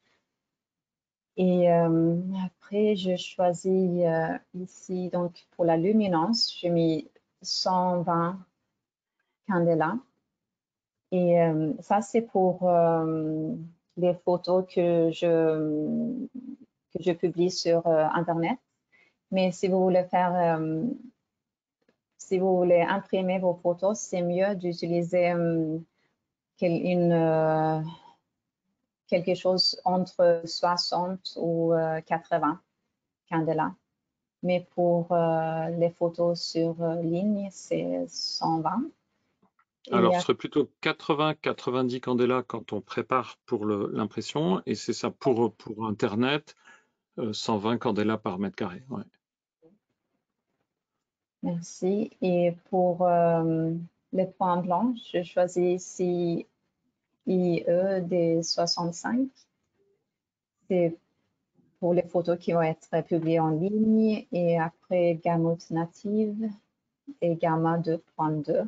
Speaker 2: Et après, je choisis ici, donc pour la luminance, j'ai mis 120 candela. Et ça, c'est pour les photos que je publie sur Internet. Mais si vous voulez faire, si vous voulez imprimer vos photos, c'est mieux d'utiliser quelque chose entre 60 ou 80 candela. Mais pour les photos sur ligne, c'est 120.
Speaker 1: Alors, ce serait plutôt 80-90 candela quand on prépare pour l'impression, et c'est ça pour Internet, 120 candela par mètre carré. Ouais.
Speaker 2: Merci. Et pour les points blancs, je choisis ici IE des 65. C'est pour les photos qui vont être publiées en ligne. Et après, gamma native et gamma 2.2.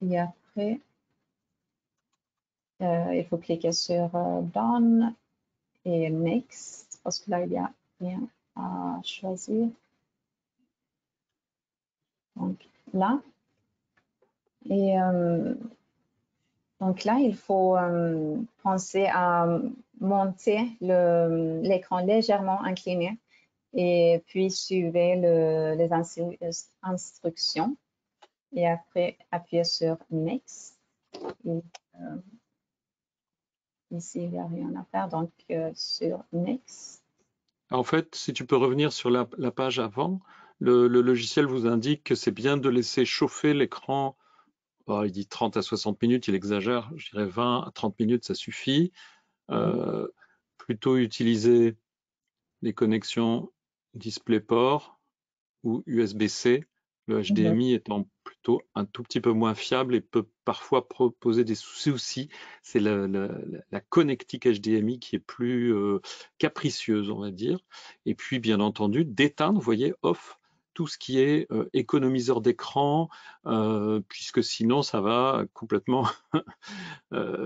Speaker 2: Et après, il faut cliquer sur Done et Next, parce que là, il n'y a rien à choisir. Donc là, et donc là, il faut penser à monter l'écran légèrement incliné et puis suivez les instructions et après appuyer sur Next. Et, ici, il n'y a rien à faire, donc sur Next.
Speaker 1: En fait, si tu peux revenir sur la page avant, le logiciel vous indique que c'est bien de laisser chauffer l'écran. Il dit 30 à 60 minutes, il exagère, je dirais 20 à 30 minutes, ça suffit. Plutôt utiliser les connexions DisplayPort ou USB-C, le HDMI étant plutôt un tout petit peu moins fiable et peut parfois poser des soucis aussi. C'est la connectique HDMI qui est plus capricieuse, on va dire. Et puis, bien entendu, d'éteindre, vous voyez, off, tout ce qui est économiseur d'écran, puisque sinon, ça va complètement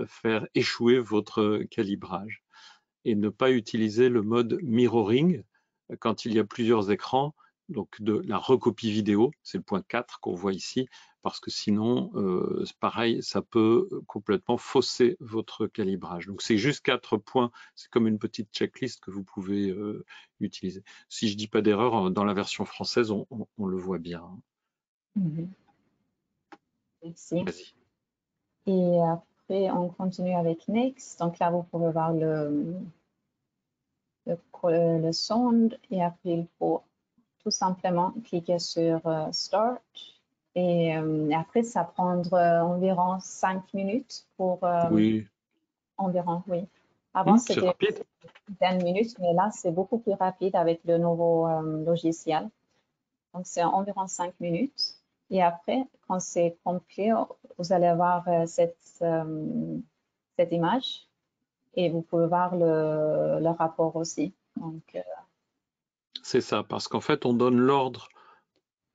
Speaker 1: faire échouer votre calibrage. Et ne pas utiliser le mode mirroring quand il y a plusieurs écrans, donc de la recopie vidéo, c'est le point 4 qu'on voit ici, parce que sinon, pareil, ça peut complètement fausser votre calibrage. Donc c'est juste 4 points, c'est comme une petite checklist que vous pouvez utiliser. Si je dis pas d'erreur, dans la version française, on le voit bien.
Speaker 2: Merci.
Speaker 1: Vas-y.
Speaker 2: Et après, on continue avec Next. Donc là, vous pouvez voir le sonde et après, il faut tout simplement cliquer sur Start. Et après, ça prendra environ 5 minutes pour...
Speaker 1: Oui.
Speaker 2: Environ, oui. Avant,
Speaker 1: C'est
Speaker 2: c'était
Speaker 1: rapide.
Speaker 2: 10 minutes, mais là, c'est beaucoup plus rapide avec le nouveau logiciel. Donc, c'est environ 5 minutes. Et après, quand c'est complet, vous allez voir cette image et vous pouvez voir le rapport aussi. Donc,
Speaker 1: c'est ça, parce qu'en fait, on donne l'ordre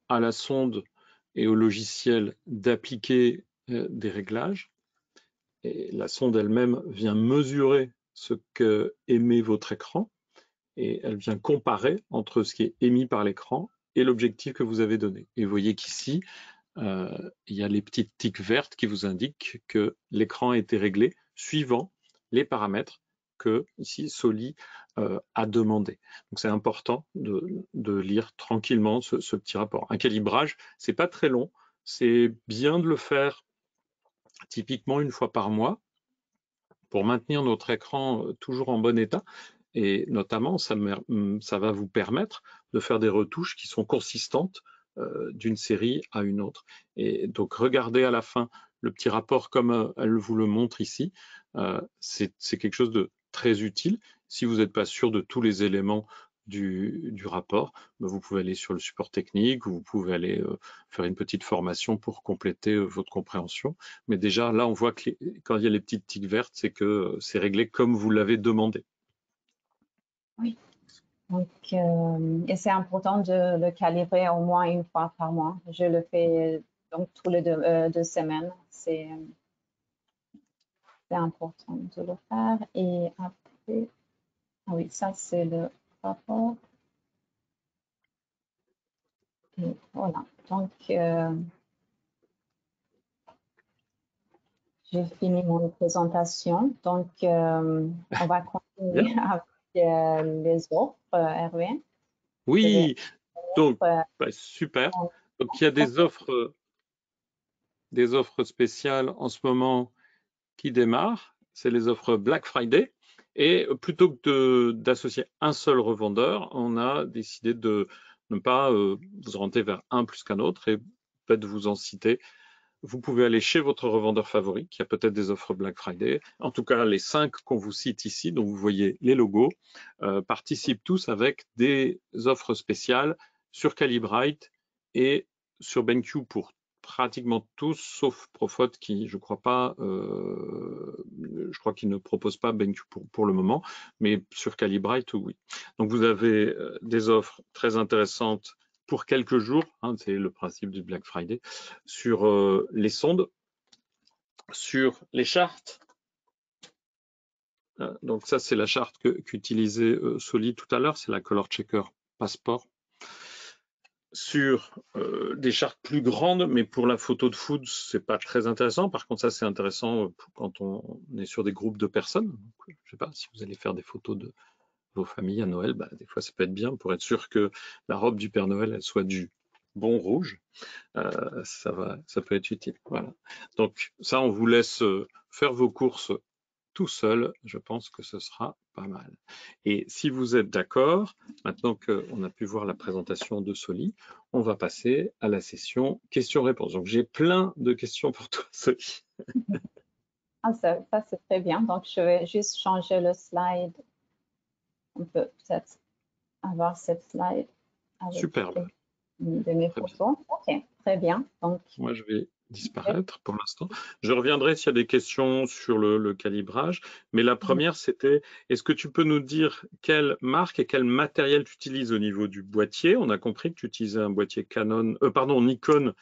Speaker 1: à la sonde et au logiciel d'appliquer des réglages. Et la sonde elle-même vient mesurer ce que émet votre écran et elle vient comparer entre ce qui est émis par l'écran et l'objectif que vous avez donné. Et vous voyez qu'ici, il y a les petites tiques vertes qui vous indiquent que l'écran a été réglé suivant les paramètres que ici Soli a demandé. Donc c'est important de lire tranquillement ce petit rapport. Un calibrage, c'est pas très long, c'est bien de le faire typiquement une fois par mois pour maintenir notre écran toujours en bon état. Et notamment, ça va vous permettre de faire des retouches qui sont consistantes d'une série à une autre. Et donc, regardez à la fin le petit rapport comme elle vous le montre ici. C'est quelque chose de très utile. Si vous n'êtes pas sûr de tous les éléments du rapport, vous pouvez aller sur le support technique ou vous pouvez aller faire une petite formation pour compléter votre compréhension. Mais déjà, là, on voit que quand il y a les petites tiques vertes, c'est que c'est réglé comme vous l'avez demandé.
Speaker 2: oui. Donc, et c'est important de le calibrer au moins une fois par mois. Je le fais donc tous les 2 semaines. C'est important de le faire. Et après, ah oui, ça c'est le rapport. Et voilà. Donc, j'ai fini mon présentation. Donc, on va continuer avec les offres, Hervé.
Speaker 1: Oui, donc super. Donc il y a des offres. des offres spéciales en ce moment qui démarrent. C'est les offres Black Friday. Et plutôt que d'associer un seul revendeur, on a décidé de ne pas vous orienter vers un plus qu'un autre et peut-être vous en citer. Vous pouvez aller chez votre revendeur favori, qui a peut-être des offres Black Friday. En tout cas, les 5 qu'on vous cite ici, dont vous voyez les logos, participent tous avec des offres spéciales sur Calibrite et sur BenQ pour pratiquement tous, sauf Profot qui, je crois qu'il ne propose pas BenQ pour le moment, mais sur Calibrite, oui. Donc vous avez des offres très intéressantes pour quelques jours, hein, c'est le principe du Black Friday, sur les sondes, sur les chartes. Donc ça, c'est la charte qu'utilisait Soli tout à l'heure, c'est la Color Checker Passport. Sur des chartes plus grandes, mais pour la photo de food, c'est pas très intéressant. Par contre, ça, c'est intéressant quand on est sur des groupes de personnes. Donc, je sais pas, si vous allez faire des photos de vos familles à Noël, bah, des fois, ça peut être bien pour être sûr que la robe du Père Noël, elle soit du bon rouge. Ça peut être utile. Voilà. Donc, ça, on vous laisse faire vos courses tout seul, je pense que ce sera pas mal. Et si vous êtes d'accord, maintenant qu'on a pu voir la présentation de Soli, on va passer à la session questions-réponses. Donc j'ai plein de questions pour toi, Soli.
Speaker 2: Ah, ça c'est très bien. Donc, je vais juste changer le slide. On peut peut-être avoir cette slide avec
Speaker 1: Superbe.
Speaker 2: de mes
Speaker 1: Très bien.
Speaker 2: photos. OK, très bien. Donc,
Speaker 1: moi, je vais disparaître pour l'instant. Je reviendrai s'il y a des questions sur le calibrage. Mais la première, c'était, est-ce que tu peux nous dire quelle marque et quel matériel tu utilises au niveau du boîtier? On a compris que tu utilisais un boîtier Nikon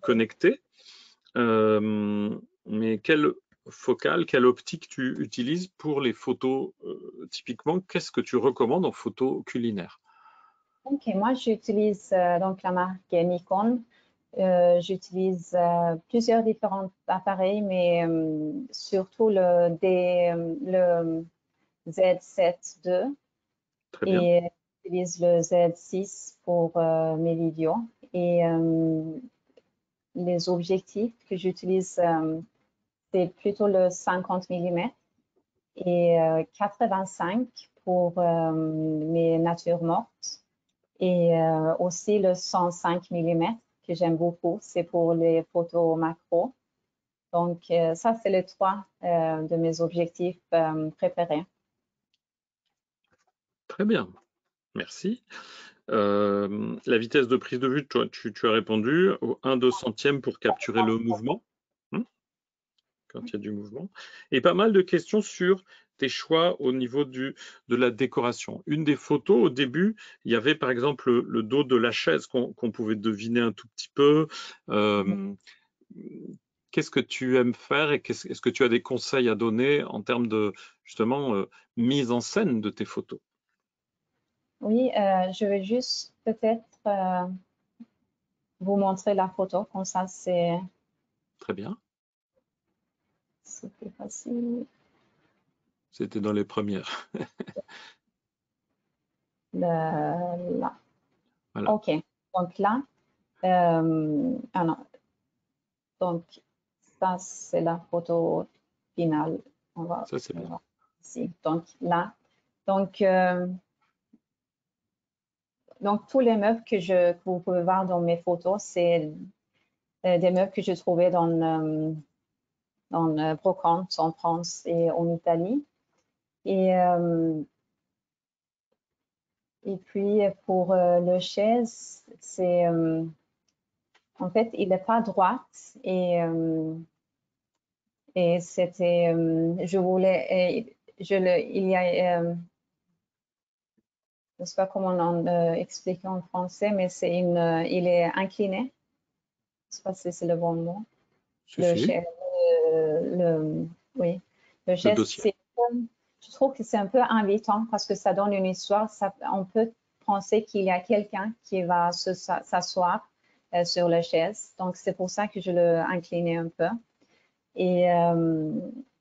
Speaker 1: connecté. Mais quelle focale, quelle optique tu utilises pour les photos typiquement? Qu'est-ce que tu recommandes en photo culinaire?
Speaker 2: OK, moi, j'utilise donc la marque Nikon. J'utilise plusieurs différents appareils, mais surtout le Z7 II
Speaker 1: Très bien.
Speaker 2: et j'utilise le Z6 pour mes vidéos. Et les objectifs que j'utilise, c'est plutôt le 50 mm et 85 pour mes natures mortes. Et aussi le 105 mm que j'aime beaucoup, c'est pour les photos macro. Donc, ça, c'est les 3 de mes objectifs préférés.
Speaker 1: Très bien, merci. La vitesse de prise de vue, toi, tu as répondu au 1/200e pour capturer le mouvement, quand il y a du mouvement. Et pas mal de questions sur tes choix au niveau de la décoration. Une des photos, au début, il y avait par exemple le dos de la chaise qu'on pouvait deviner un tout petit peu. Qu'est-ce que tu aimes faire et est-ce que tu as des conseils à donner en termes de, justement, mise en scène de tes photos?
Speaker 2: Oui, je vais juste peut-être vous montrer la photo, comme ça c'est
Speaker 1: Très bien.
Speaker 2: plus facile.
Speaker 1: C'était dans les premières.
Speaker 2: Là.
Speaker 1: Voilà.
Speaker 2: OK, donc là, ah non. Donc ça c'est la photo finale. On va
Speaker 1: Ça, c'est bien.
Speaker 2: voir ici. Donc là, donc tous les meubles que vous pouvez voir dans mes photos, c'est des meubles que je trouvais dans Brocante en France et en Italie. Et puis pour le chaise, c'est en fait il n'est pas droit et c'était je voulais il y a je ne sais pas comment on explique en français, mais il est incliné. Je ne sais pas si c'est le bon mot.
Speaker 1: Si.
Speaker 2: Oui, le
Speaker 1: Le
Speaker 2: geste,
Speaker 1: dossier.
Speaker 2: je trouve que c'est un peu invitant parce que ça donne une histoire. On peut penser qu'il y a quelqu'un qui va s'asseoir sur la chaise. Donc, c'est pour ça que je l'ai incliné un peu. Et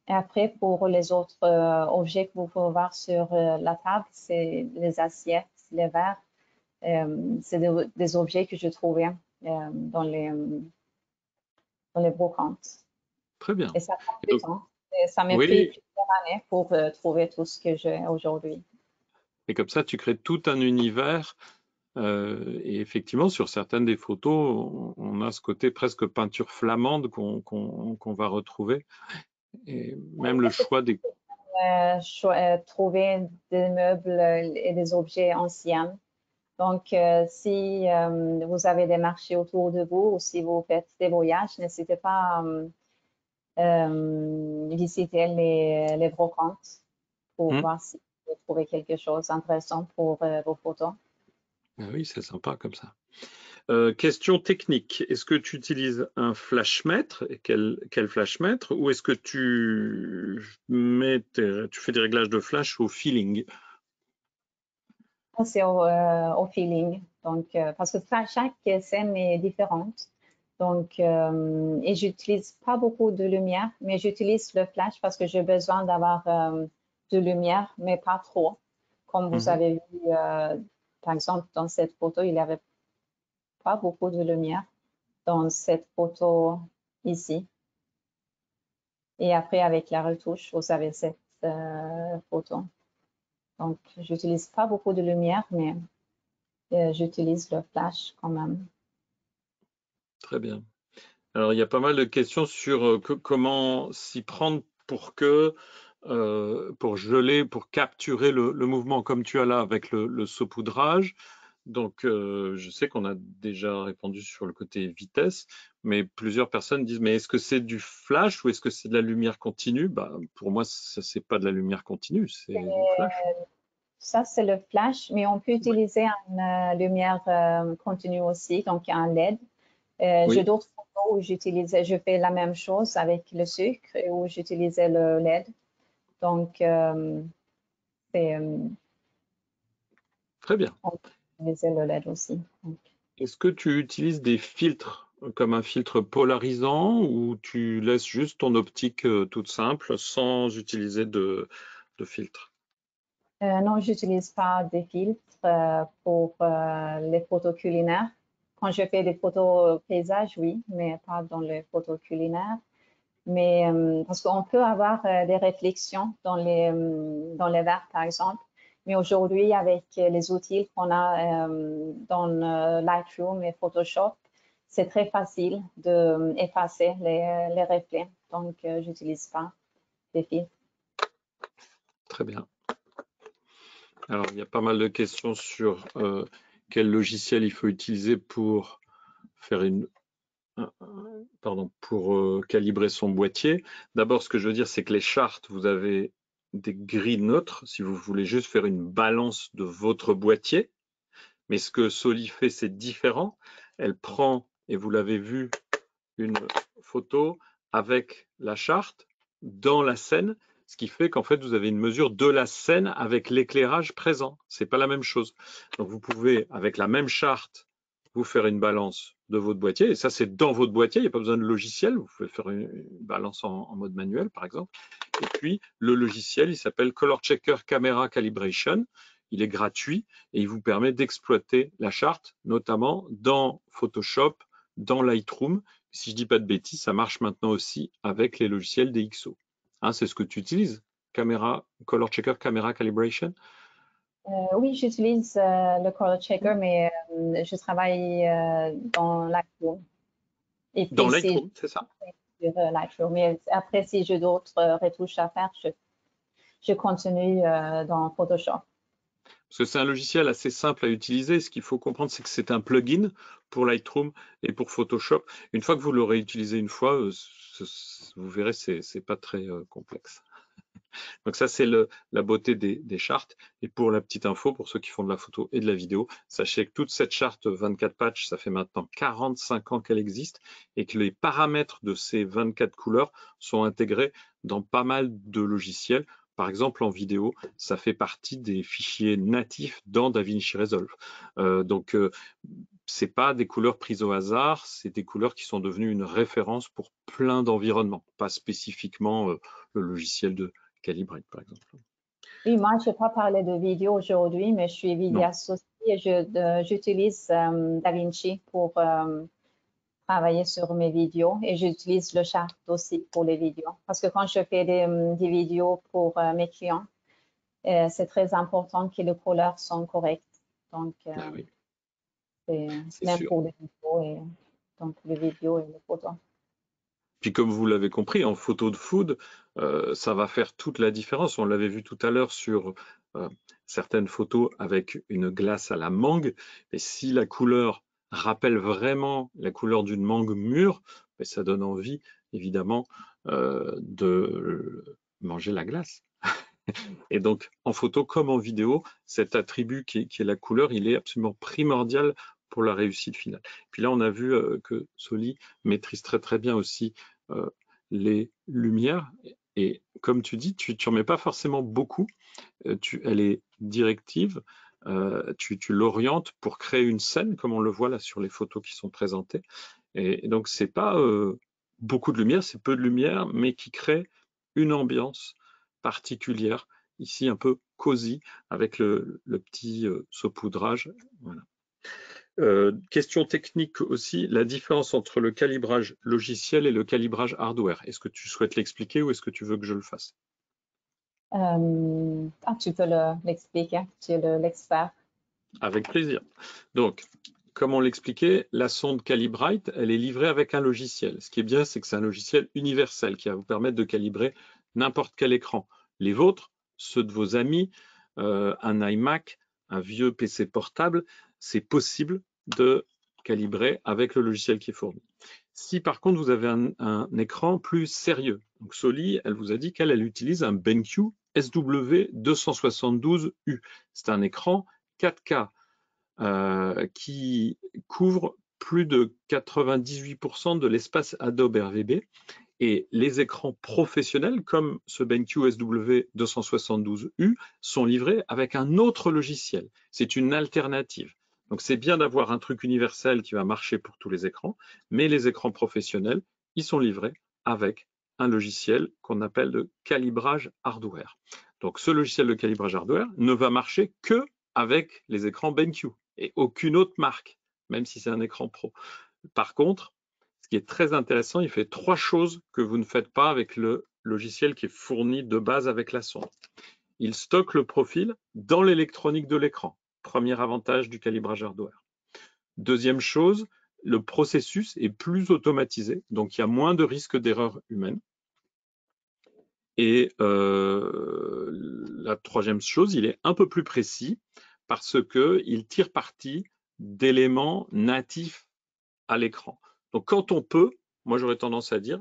Speaker 2: après, pour les autres objets que vous pouvez voir sur la table, c'est les assiettes, les verres. C'est des objets que je trouvais dans les brocantes.
Speaker 1: Très bien.
Speaker 2: Et ça prend
Speaker 1: Et
Speaker 2: du
Speaker 1: donc,
Speaker 2: temps. Et ça m'a pris
Speaker 1: oui,
Speaker 2: plusieurs années pour trouver tout ce que j'ai aujourd'hui.
Speaker 1: et comme ça, tu crées tout un univers. Et effectivement, sur certaines des photos, on a ce côté presque peinture flamande qu'on va retrouver. Et même le choix des...
Speaker 2: Trouver des meubles et des objets anciens. Donc, si vous avez des marchés autour de vous ou si vous faites des voyages, n'hésitez pas à visiter les brocantes pour voir si vous trouvez quelque chose d'intéressant pour vos photos.
Speaker 1: Ah oui, c'est sympa comme ça. Question technique. Est-ce que tu utilises un flashmètre? Et quel flashmètre? Ou est-ce que tu fais des réglages de flash au feeling?
Speaker 2: C'est au feeling. Donc, parce que chaque scène est différente. Donc, et j'utilise pas beaucoup de lumière, mais j'utilise le flash parce que j'ai besoin d'avoir de lumière, mais pas trop. Comme vous avez vu, par exemple, dans cette photo, il n'y avait pas beaucoup de lumière dans cette photo ici. Et après, avec la retouche, vous avez cette photo. Donc, j'utilise pas beaucoup de lumière, mais j'utilise le flash quand même.
Speaker 1: Très bien. Alors, il y a pas mal de questions sur comment s'y prendre pour geler, pour capturer le mouvement comme tu as là avec le saupoudrage. Donc, je sais qu'on a déjà répondu sur le côté vitesse, mais plusieurs personnes disent, mais est-ce que c'est du flash ou est-ce que c'est de la lumière continue? Bah, pour moi, ça c'est pas de la lumière continue, c'est du flash.
Speaker 2: Ça, c'est le flash, mais on peut utiliser une lumière continue aussi, donc un LED. J'ai
Speaker 1: Oui,
Speaker 2: d'autres photos où je fais la même chose avec le sucre et où j'utilisais le LED. Donc, c'est,
Speaker 1: très bien.
Speaker 2: on utilisait le LED aussi. Donc,
Speaker 1: Est-ce que tu utilises des filtres comme un filtre polarisant ou tu laisses juste ton optique toute simple sans utiliser de filtre?
Speaker 2: non, j'utilise pas des filtres pour les photos culinaires. Quand je fais des photos paysages, oui, mais pas dans les photos culinaires. Mais parce qu'on peut avoir des réflexions dans les verres, par exemple. Mais aujourd'hui, avec les outils qu'on a dans Lightroom et Photoshop, c'est très facile d'effacer les reflets. Donc, j'utilise pas des filtres.
Speaker 1: Très bien. Alors, il y a pas mal de questions sur quel logiciel il faut utiliser pour faire pour calibrer son boîtier. D'abord, ce que je veux dire, c'est que les chartes, vous avez des grilles neutres si vous voulez juste faire une balance de votre boîtier. Mais ce que Soli fait, c'est différent. Elle prend, et vous l'avez vu, une photo avec la charte dans la scène, ce qui fait qu'en fait, vous avez une mesure de la scène avec l'éclairage présent. C'est pas la même chose. Donc, vous pouvez, avec la même charte, vous faire une balance de votre boîtier. Et ça, c'est dans votre boîtier. Il n'y a pas besoin de logiciel. Vous pouvez faire une balance en mode manuel, par exemple. Et puis, le logiciel, il s'appelle Color Checker Camera Calibration. Il est gratuit et il vous permet d'exploiter la charte, notamment dans Photoshop, dans Lightroom. Si je dis pas de bêtises, ça marche maintenant aussi avec les logiciels DxO. Hein, c'est ce que tu utilises, Color Checker Camera Calibration.
Speaker 2: Oui, j'utilise le Color Checker, mais je travaille dans Lightroom. Et
Speaker 1: Dans
Speaker 2: puis, si
Speaker 1: Lightroom, c'est ça?
Speaker 2: sur Lightroom, mais après, si j'ai d'autres retouches à faire, je continue dans Photoshop.
Speaker 1: Parce que c'est un logiciel assez simple à utiliser. Ce qu'il faut comprendre, c'est que c'est un plugin pour Lightroom et pour Photoshop. Une fois que vous l'aurez utilisé une fois, vous verrez, c'est pas très complexe. Donc ça, c'est la beauté des chartes. Et pour la petite info, pour ceux qui font de la photo et de la vidéo, sachez que toute cette charte 24 patchs, ça fait maintenant 45 ans qu'elle existe et que les paramètres de ces 24 couleurs sont intégrés dans pas mal de logiciels. Par exemple, en vidéo, ça fait partie des fichiers natifs dans DaVinci Resolve. C'est pas des couleurs prises au hasard, c'est des couleurs qui sont devenues une référence pour plein d'environnements, pas spécifiquement le logiciel de Calibrate, par exemple.
Speaker 2: Oui, moi, je n'ai pas parlé de vidéo aujourd'hui, mais je suis
Speaker 1: Non.
Speaker 2: vidéaste aussi et j'utilise DaVinci pour travailler sur mes vidéos et j'utilise le chat aussi pour les vidéos. Parce que quand je fais des vidéos pour mes clients, c'est très important que les couleurs sont correctes. Donc,
Speaker 1: Ah oui,
Speaker 2: c'est
Speaker 1: c'est
Speaker 2: même
Speaker 1: sûr.
Speaker 2: pour les vidéos et donc les vidéos et les photos.
Speaker 1: Puis comme vous l'avez compris, en photo de food, ça va faire toute la différence. On l'avait vu tout à l'heure sur euh, certaines photos avec une glace à la mangue. Et si la couleur rappelle vraiment la couleur d'une mangue mûre, ben, ça donne envie, évidemment, de manger la glace. Et donc, en photo comme en vidéo, cet attribut qui est la couleur, il est absolument primordial pour la réussite finale. Puis là, on a vu que Soli maîtrise très très bien aussi euh, les lumières. Et comme tu dis, tu ne remets pas forcément beaucoup. Elle est directive. Tu l'orientes pour créer une scène, comme on le voit là sur les photos qui sont présentées. Et donc, c'est pas beaucoup de lumière, c'est peu de lumière, mais qui crée une ambiance particulière, ici un peu cosy, avec le petit saupoudrage. Voilà. Question technique aussi, la différence entre le calibrage logiciel et le calibrage hardware. Est-ce que tu souhaites l'expliquer ou est-ce que tu veux que je le fasse?
Speaker 2: Tu peux l'expliquer, tu es l'expert.
Speaker 1: Avec plaisir. Donc, comme on l'expliquait, la sonde Calibrite, elle est livrée avec un logiciel. Ce qui est bien, c'est que c'est un logiciel universel qui va vous permettre de calibrer n'importe quel écran. Les vôtres, ceux de vos amis, un iMac, un vieux PC portable, c'est possible de calibrer avec le logiciel qui est fourni. Si par contre vous avez un écran plus sérieux, donc Soli, elle vous a dit qu'elle utilise un BenQ SW272U. C'est un écran 4K qui couvre plus de 98% de l'espace Adobe RVB. Et les écrans professionnels, comme ce BenQ SW272U, sont livrés avec un autre logiciel. C'est une alternative. Donc c'est bien d'avoir un truc universel qui va marcher pour tous les écrans, mais les écrans professionnels, ils sont livrés avec un logiciel qu'on appelle de calibrage hardware. Donc ce logiciel de calibrage hardware ne va marcher que avec les écrans BenQ et aucune autre marque, même si c'est un écran pro. Par contre, ce qui est très intéressant, il fait 3 choses que vous ne faites pas avec le logiciel qui est fourni de base avec la sonde. Il stocke le profil dans l'électronique de l'écran. Premier avantage du calibrage hardware. Deuxième chose, le processus est plus automatisé, donc il y a moins de risques d'erreur humaine. Et la troisième chose, il est un peu plus précis parce qu'il tire parti d'éléments natifs à l'écran. Donc quand on peut, moi j'aurais tendance à dire,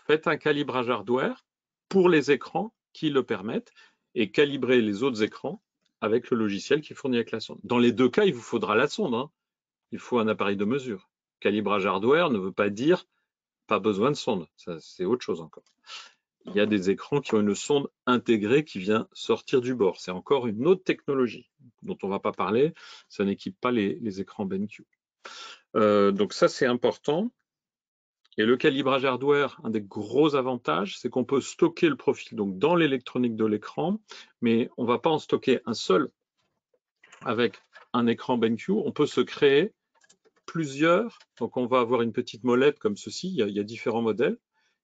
Speaker 1: faites un calibrage hardware pour les écrans qui le permettent et calibrez les autres écrans avec le logiciel qui est fourni avec la sonde. Dans les deux cas, il vous faudra la sonde, hein. Il faut un appareil de mesure. Calibrage hardware ne veut pas dire pas besoin de sonde, c'est autre chose encore. Il y a des écrans qui ont une sonde intégrée qui vient sortir du bord. C'est encore une autre technologie dont on ne va pas parler. Ça n'équipe pas les écrans BenQ. Donc ça, c'est important. Et le calibrage hardware, un des gros avantages, c'est qu'on peut stocker le profil donc dans l'électronique de l'écran, mais on ne va pas en stocker un seul avec un écran BenQ. On peut se créer plusieurs. Donc on va avoir une petite molette comme ceci, il y a différents modèles,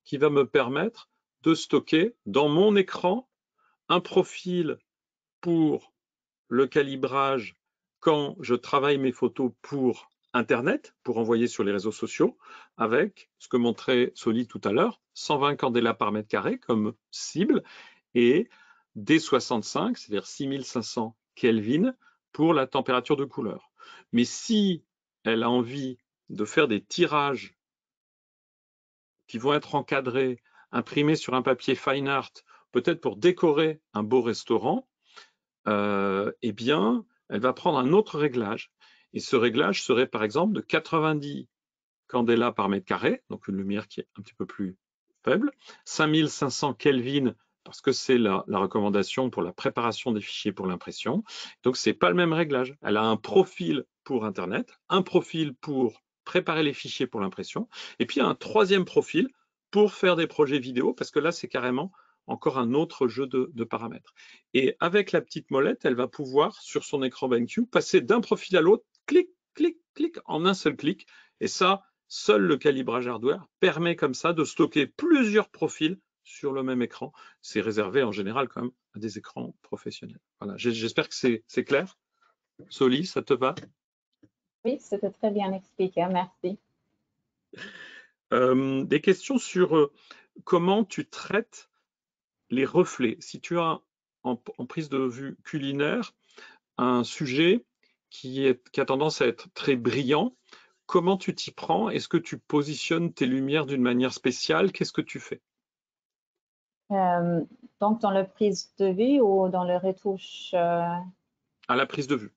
Speaker 1: qui va me permettre de stocker dans mon écran un profil pour le calibrage quand je travaille mes photos pour Internet, pour envoyer sur les réseaux sociaux, avec ce que montrait Soli tout à l'heure, 120 candela par mètre carré comme cible, et D65, c'est-à-dire 6500 Kelvin pour la température de couleur. Mais si elle a envie de faire des tirages qui vont être encadrés, imprimés sur un papier fine art, peut-être pour décorer un beau restaurant, eh bien, elle va prendre un autre réglage. Et ce réglage serait par exemple de 90 candela par mètre carré, donc une lumière qui est un petit peu plus faible, 5500 Kelvin parce que c'est la recommandation pour la préparation des fichiers pour l'impression. Donc, ce n'est pas le même réglage. Elle a un profil pour Internet, un profil pour préparer les fichiers pour l'impression, et puis un troisième profil pour faire des projets vidéo, parce que là, c'est carrément encore un autre jeu de paramètres. Et avec la petite molette, elle va pouvoir, sur son écran BenQ, passer d'un profil à l'autre, clic, clic, clic, en un seul clic. Et ça, Seul le calibrage hardware permet comme ça de stocker plusieurs profils sur le même écran. C'est réservé en général quand même à des écrans professionnels. Voilà, j'espère que c'est clair. Soli, ça te va?
Speaker 2: Oui, c'était très bien expliqué, merci.
Speaker 1: Des questions sur comment tu traites les reflets. Si tu as en prise de vue culinaire un sujet qui a tendance à être très brillant, comment tu t'y prends? Est-ce que tu positionnes tes lumières d'une manière spéciale? Qu'est-ce que tu fais?
Speaker 2: Donc, dans la prise de vue ou dans le retouche
Speaker 1: À la prise de vue.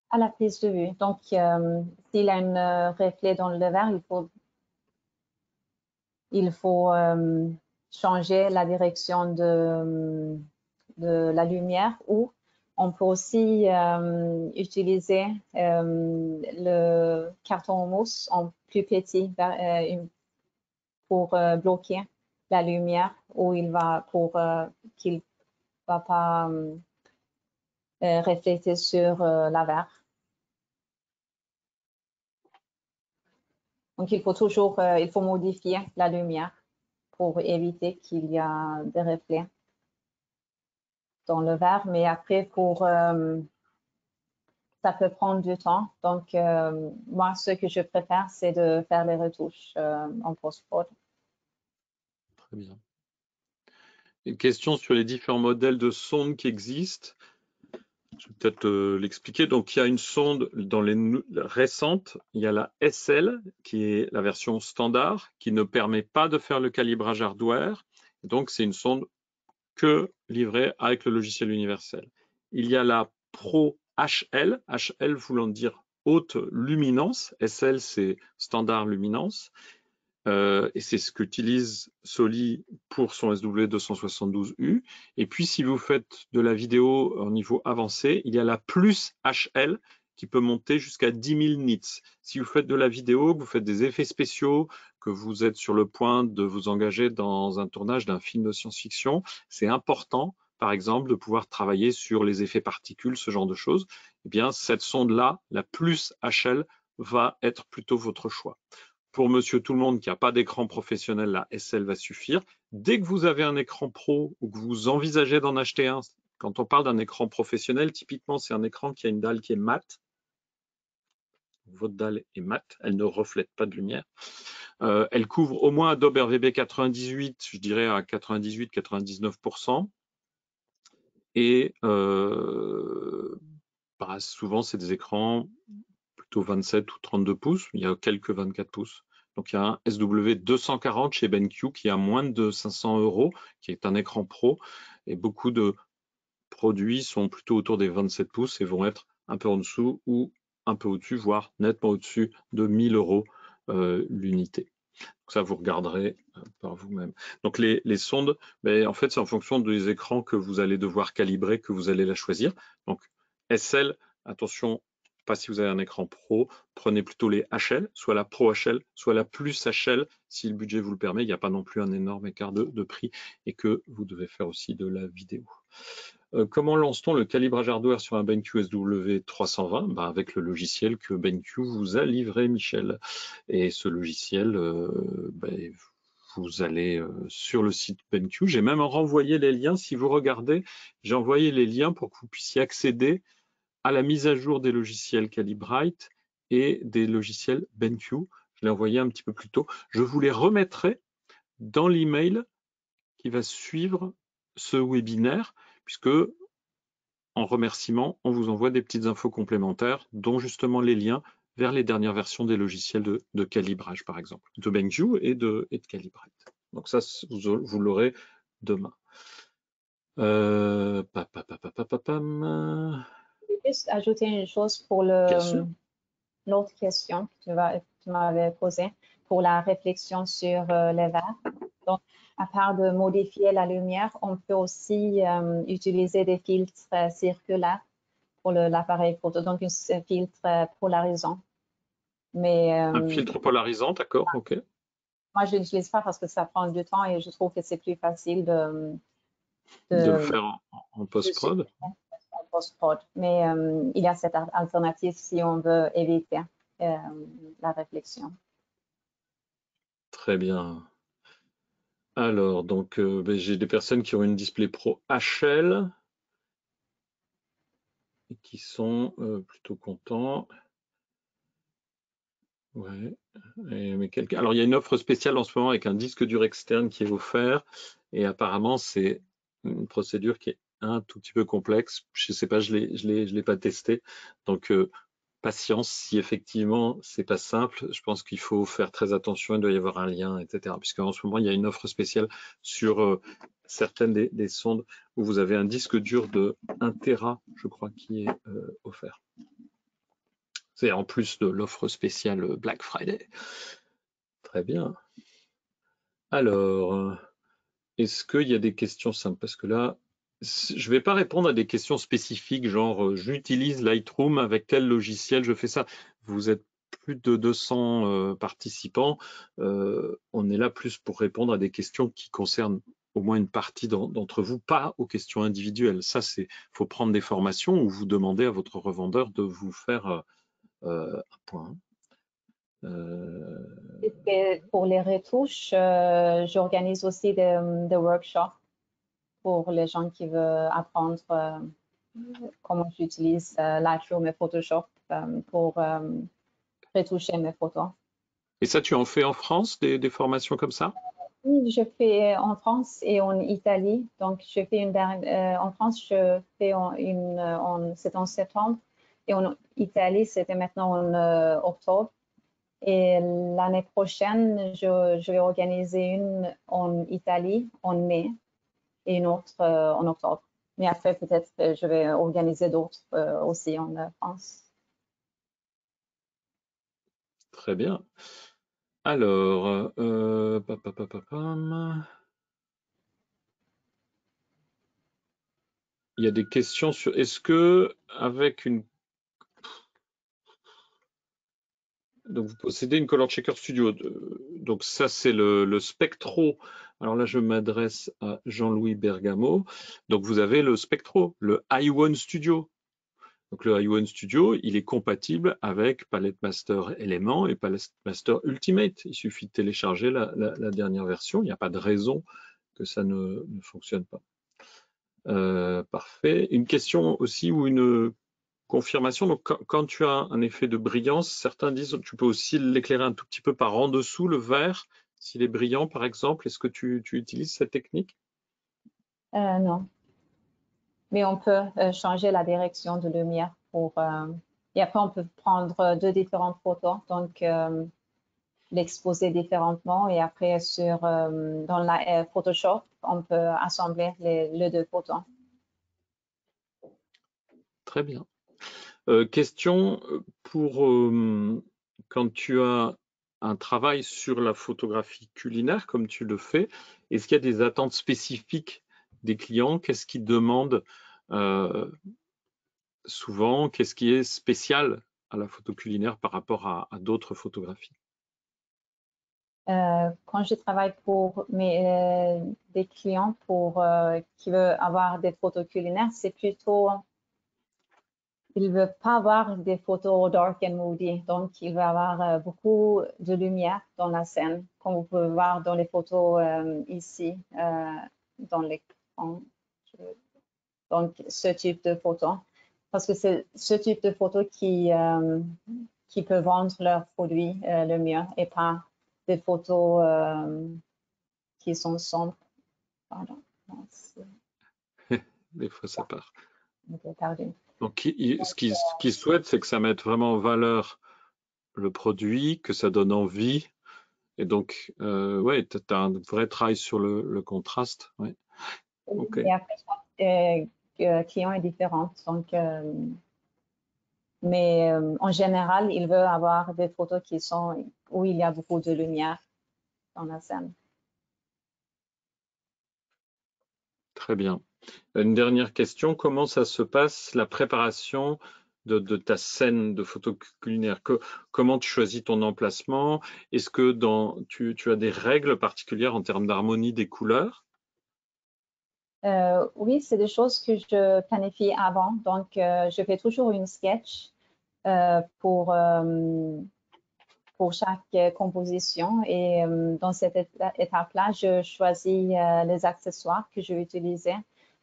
Speaker 2: à la prise de vue. Donc, s'il a un reflet dans le verre, il faut changer la direction de la lumière, ou on peut aussi utiliser le carton mousse en plus petit pour bloquer la lumière, où il va pour qu'il va pas refléter sur la verre. Donc, il faut toujours il faut modifier la lumière pour éviter qu'il y a des reflets dans le verre. Mais après, ça peut prendre du temps. Donc, moi, ce que je préfère, c'est de faire les retouches en post-prod.
Speaker 1: Très bien. Une question sur les différents modèles de sondes qui existent. Je vais peut-être l'expliquer. Donc, il y a une sonde dans les récentes. Il y a la SL, qui est la version standard, qui ne permet pas de faire le calibrage hardware. Donc, c'est une sonde que livrée avec le logiciel universel. Il y a la Pro HL, HL voulant dire haute luminance. SL, c'est standard luminance. Et c'est ce qu'utilise Soli pour son SW272U. Et puis, si vous faites de la vidéo en niveau avancé, il y a la Plus HL qui peut monter jusqu'à 10 000 nits. Si vous faites de la vidéo, que vous faites des effets spéciaux, que vous êtes sur le point de vous engager dans un tournage d'un film de science-fiction, c'est important, par exemple, de pouvoir travailler sur les effets particules, ce genre de choses. Eh bien, cette sonde-là, la Plus HL, va être plutôt votre choix. Pour monsieur tout le monde qui n'a pas d'écran professionnel, la SL va suffire. Dès que vous avez un écran pro ou que vous envisagez d'en acheter un, quand on parle d'un écran professionnel, typiquement, c'est un écran qui a une dalle qui est mate. Votre dalle est mate, elle ne reflète pas de lumière. Elle couvre au moins Adobe RVB 98, je dirais à 98-99%. Et souvent, c'est des écrans plutôt 27 ou 32 pouces. Il y a quelques 24 pouces. Donc, il y a un SW240 chez BenQ qui a moins de 500 €, qui est un écran pro. Et beaucoup de produits sont plutôt autour des 27 pouces et vont être un peu en dessous ou un peu au-dessus, voire nettement au-dessus de 1 000 € l'unité. Ça, vous regarderez par vous-même. Donc, les sondes, en fait, c'est en fonction des écrans que vous allez devoir calibrer que vous allez la choisir. Donc, SL, attention, pas si vous avez un écran pro, prenez plutôt les HL, soit la Pro HL, soit la Plus HL, si le budget vous le permet. Il n'y a pas non plus un énorme écart de prix et que vous devez faire aussi de la vidéo. Comment lance-t-on le calibrage hardware sur un BenQ SW320? Avec le logiciel que BenQ vous a livré, Michel. Et ce logiciel, vous allez sur le site BenQ. J'ai même renvoyé les liens. Si vous regardez, j'ai envoyé les liens pour que vous puissiez accéder à la mise à jour des logiciels Calibrite et des logiciels BenQ. Je l'ai envoyé un petit peu plus tôt. Je vous les remettrai dans l'email qui va suivre ce webinaire, puisque en remerciement, on vous envoie des petites infos complémentaires, dont justement les liens vers les dernières versions des logiciels de calibrage, par exemple, de BenQ et de Calibrite. Donc ça, vous l'aurez demain.
Speaker 2: Je vais juste ajouter une chose pour l'autre question que tu m'avais posée, pour la réflexion sur les verres. Donc, à part de modifier la lumière, on peut aussi utiliser des filtres circulaires pour l'appareil photo, donc un filtre polarisant.
Speaker 1: Un filtre polarisant, d'accord, ok.
Speaker 2: Moi, je ne l'utilise pas parce que ça prend du temps et je trouve que c'est plus facile de
Speaker 1: le faire en post-prod.
Speaker 2: Mais il y a cette alternative si on veut éviter la réflexion.
Speaker 1: Très bien. Alors, donc, ben, j'ai des personnes qui ont une Display Pro HL et qui sont plutôt contents. Ouais. Alors, il y a une offre spéciale en ce moment avec un disque dur externe qui est offert. Et apparemment, c'est une procédure qui est un tout petit peu complexe. Je ne sais pas, je l'ai pas testé. Donc, patience, si effectivement c'est pas simple, je pense qu'il faut faire très attention, il doit y avoir un lien, etc. Puisqu'en ce moment, il y a une offre spéciale sur certaines des sondes où vous avez un disque dur de 1 Tera, je crois, qui est offert. C'est en plus de l'offre spéciale Black Friday. Très bien. Alors, est-ce qu'il y a des questions simples? Parce que là, je ne vais pas répondre à des questions spécifiques, genre j'utilise Lightroom avec tel logiciel, je fais ça. Vous êtes plus de 200 participants. On est là plus pour répondre à des questions qui concernent au moins une partie d'entre vous, pas aux questions individuelles. Ça, c'est, faut prendre des formations ou vous demandez à votre revendeur de vous faire un point.
Speaker 2: Et pour les retouches, j'organise aussi des workshops pour les gens qui veulent apprendre comment j'utilise Lightroom et Photoshop pour retoucher mes photos.
Speaker 1: Et ça, tu en fais en France, des formations comme ça?
Speaker 2: Oui, je fais en France et en Italie. Donc, je fais en France, je fais c'est en septembre. Et en Italie, c'était maintenant en octobre. Et l'année prochaine, je vais organiser une en Italie en mai et une autre en octobre. Mais après, peut-être je vais organiser d'autres aussi en France.
Speaker 1: Très bien. Alors, il y a des questions sur est-ce que avec une donc vous possédez une Color Checker Studio, donc ça c'est le Spectro. Alors là je m'adresse à Jean-Louis Bergamo. Donc vous avez le Spectro, le i1 Studio. Donc le i1 Studio, il est compatible avec Palette Master Element et Palette Master Ultimate. Il suffit de télécharger la dernière version. Il n'y a pas de raison que ça ne fonctionne pas. Parfait. Une question aussi ou une confirmation. Donc, quand tu as un effet de brillance, certains disent que tu peux aussi l'éclairer un tout petit peu par en dessous, le vert, s'il est brillant, par exemple. Est-ce que tu utilises cette technique?
Speaker 2: Non. Mais on peut changer la direction de lumière et après on peut prendre deux différentes photos, donc l'exposer différemment et après dans la Photoshop, on peut assembler les deux photos.
Speaker 1: Très bien. Question pour quand tu as un travail sur la photographie culinaire, comme tu le fais, est-ce qu'il y a des attentes spécifiques des clients? Qu'est-ce qu'ils demandent souvent? Qu'est-ce qui est spécial à la photo culinaire par rapport à d'autres photographies?
Speaker 2: Quand je travaille pour des clients qui veulent avoir des photos culinaires, c'est plutôt, ils ne veulent pas avoir des photos dark and moody, donc il va avoir beaucoup de lumière dans la scène, comme vous pouvez voir dans les photos ici, dans l'écran. Donc, ce type de photos, parce que c'est ce type de photos qui peut vendre leurs produits le mieux et pas des photos qui sont sombres. Pardon.
Speaker 1: Des fois, ça part.
Speaker 2: Perdu.
Speaker 1: Donc, ce qu'ils souhaitent, c'est que ça mette vraiment en valeur le produit, que ça donne envie. Et donc, ouais, tu as un vrai travail sur le contraste. Ouais. Okay.
Speaker 2: Et après, chaque client est différent. Donc, mais en général, il veut avoir des photos où il y a beaucoup de lumière dans la scène.
Speaker 1: Très bien. Une dernière question, comment ça se passe, la préparation de ta scène de photo culinaire? Comment tu choisis ton emplacement? Est-ce que tu as des règles particulières en termes d'harmonie des couleurs?
Speaker 2: Oui, c'est des choses que je planifie avant. Donc, je fais toujours une sketch pour pour chaque composition. Et dans cette étape-là, je choisis les accessoires que je vais utiliser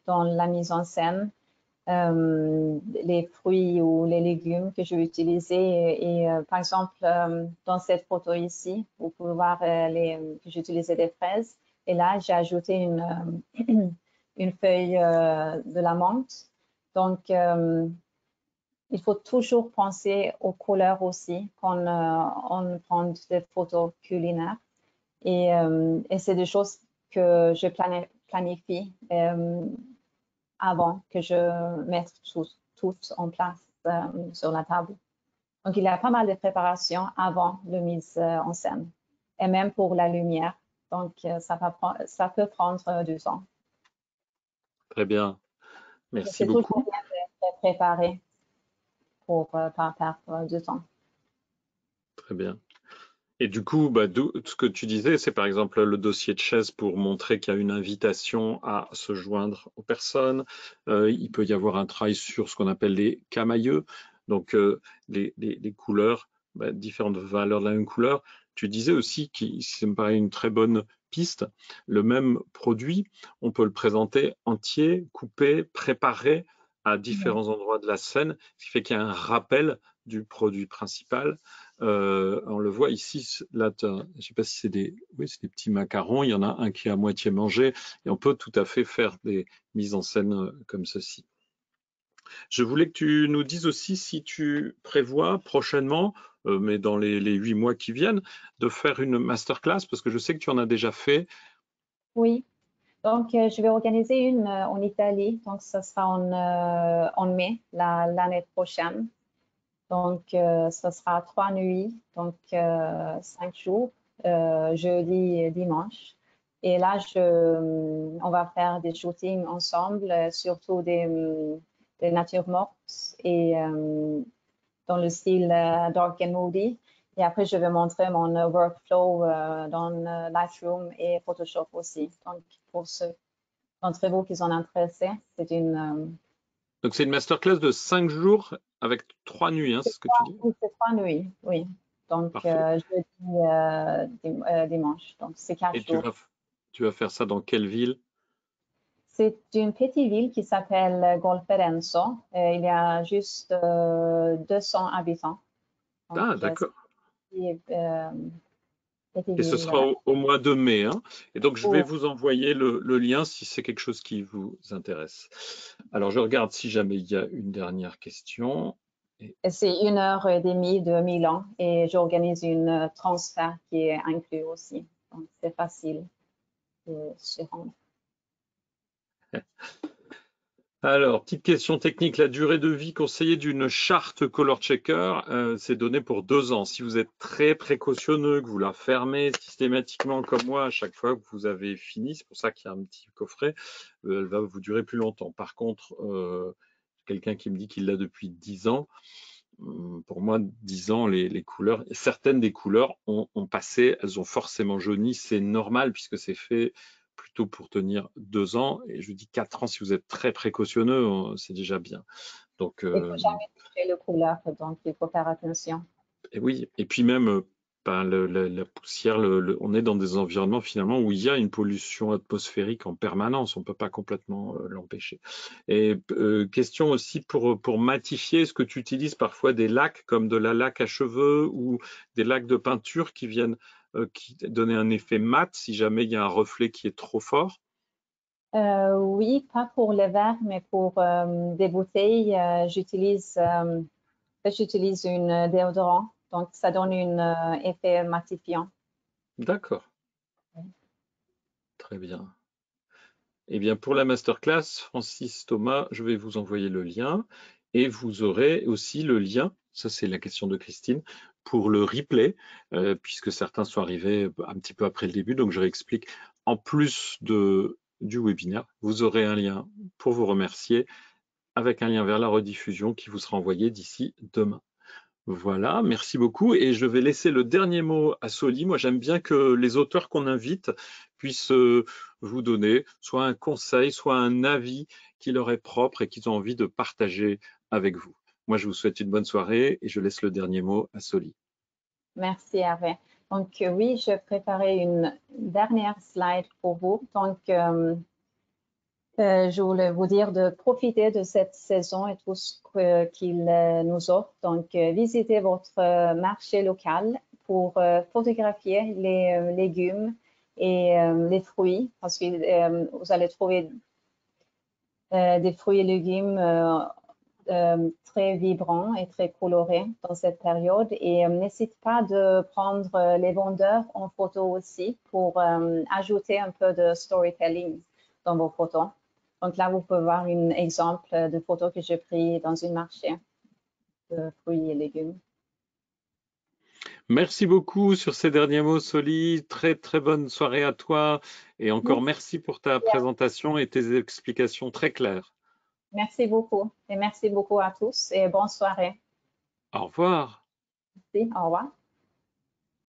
Speaker 2: dans la mise en scène, les fruits ou les légumes que je vais utiliser. Et par exemple, dans cette photo ici, vous pouvez voir que j'ai utilisé des fraises. Et là, j'ai ajouté une feuille de la menthe. Donc, il faut toujours penser aux couleurs aussi quand on prend des photos culinaires. Et c'est des choses que je planifie avant que je mette tout en place sur la table. Donc, il y a pas mal de préparation avant la mise en scène. Et même pour la lumière. Donc, ça peut prendre du temps.
Speaker 1: Très bien. Merci
Speaker 2: C'est toujours
Speaker 1: beaucoup.
Speaker 2: bien de préparer pour ne pas perdre du temps.
Speaker 1: Très bien. Et du coup, ce que tu disais, c'est par exemple le dossier de chaise pour montrer qu'il y a une invitation à se joindre aux personnes. Il peut y avoir un travail sur ce qu'on appelle les camailleux, donc les couleurs, différentes valeurs de la même couleur. Tu disais aussi, ça me paraît une très bonne piste, le même produit, on peut le présenter entier, coupé, préparé à différents endroits de la scène, ce qui fait qu'il y a un rappel du produit principal. On le voit ici, là, je ne sais pas si c'est c'est des petits macarons, il y en a un qui est à moitié mangé, et on peut tout à fait faire des mises en scène comme ceci. Je voulais que tu nous dises aussi si tu prévois prochainement, mais dans les 8 mois qui viennent, de faire une masterclass, parce que je sais que tu en as déjà fait.
Speaker 2: Oui, donc je vais organiser une en Italie, donc ça sera en mai l'année prochaine. Donc, ce sera 3 nuits, donc 5 jours, jeudi et dimanche. Et là, on va faire des shootings ensemble, surtout des natures mortes et dans le style dark and moody. Et après, je vais montrer mon workflow dans Lightroom et Photoshop aussi. Donc, pour ceux d'entre vous qui sont intéressés, c'est une...
Speaker 1: Donc c'est une masterclass de 5 jours avec 3 nuits, hein, c'est ce que tu dis?
Speaker 2: C'est 3 nuits, oui. Donc,
Speaker 1: Parfait.
Speaker 2: jeudi, dimanche. Donc, c'est 4
Speaker 1: Et
Speaker 2: jours.
Speaker 1: tu vas faire ça dans quelle ville?
Speaker 2: C'est une petite ville qui s'appelle Golferenzo. Il y a juste 200 habitants. Donc,
Speaker 1: Ah,
Speaker 2: c'est
Speaker 1: d'accord.
Speaker 2: une petite
Speaker 1: Et ce
Speaker 2: ville.
Speaker 1: sera au mois de mai, hein. Et donc, je vais
Speaker 2: Où
Speaker 1: vous envoyer le lien si c'est quelque chose qui vous intéresse. Alors, je regarde si jamais il y a une dernière question.
Speaker 2: c'est 1 heure et demie de Milan et j'organise une transfert qui est inclus aussi. Donc, c'est facile de se rendre.
Speaker 1: Alors, petite question technique, la durée de vie conseillée d'une charte Color Checker, c'est donné pour 2 ans. Si vous êtes très précautionneux, que vous la fermez systématiquement comme moi à chaque fois que vous avez fini, c'est pour ça qu'il y a un petit coffret, elle va vous durer plus longtemps. Par contre, quelqu'un qui me dit qu'il l'a depuis 10 ans, pour moi, 10 ans, les couleurs, certaines des couleurs ont passé, elles ont forcément jauni, c'est normal puisque c'est fait plutôt pour tenir 2 ans. Et je dis 4 ans si vous êtes très précautionneux, c'est déjà bien. Donc,
Speaker 2: Il ne faut jamais toucher le couleur, donc il faut faire attention.
Speaker 1: et oui, et puis même la poussière, on est dans des environnements finalement où il y a une pollution atmosphérique en permanence, on ne peut pas complètement l'empêcher. Et question aussi pour matifier, est-ce que tu utilises parfois des lacs comme de la laque à cheveux ou des lacs de peinture qui viennent qui donner un effet mat si jamais il y a un reflet qui est trop fort?
Speaker 2: Oui, pas pour les verres, mais pour des bouteilles, j'utilise une déodorant. Donc, ça donne un effet matifiant.
Speaker 1: D'accord, très bien. Eh bien, pour la masterclass, Francis Thomas, je vais vous envoyer le lien et vous aurez aussi le lien, ça c'est la question de Christine, pour le replay, puisque certains sont arrivés un petit peu après le début, donc je réexplique. En plus du webinaire, vous aurez un lien pour vous remercier avec un lien vers la rediffusion qui vous sera envoyé d'ici demain. Voilà, merci beaucoup. Et je vais laisser le dernier mot à Soli. Moi, j'aime bien que les auteurs qu'on invite puissent vous donner soit un conseil, soit un avis qui leur est propre et qu'ils ont envie de partager avec vous. Moi, je vous souhaite une bonne soirée et je laisse le dernier mot à Soli.
Speaker 2: Merci Hervé. Donc oui, je préparais une dernière slide pour vous. Donc je voulais vous dire de profiter de cette saison et tout ce qu'il nous offre. Donc visitez votre marché local pour photographier les légumes et les fruits parce que vous allez trouver des fruits et légumes très vibrants et très colorés dans cette période. Et n'hésite pas de prendre les vendeurs en photo aussi pour ajouter un peu de storytelling dans vos photos. Donc là, vous pouvez voir un exemple de photo que j'ai pris dans un marché de fruits et légumes.
Speaker 1: Merci beaucoup sur ces derniers mots, Soli. Très, très bonne soirée à toi. Et encore merci pour ta présentation et tes explications très claires.
Speaker 2: Merci beaucoup. Et merci beaucoup à tous et bonne soirée.
Speaker 1: Au revoir.
Speaker 2: Merci, au revoir.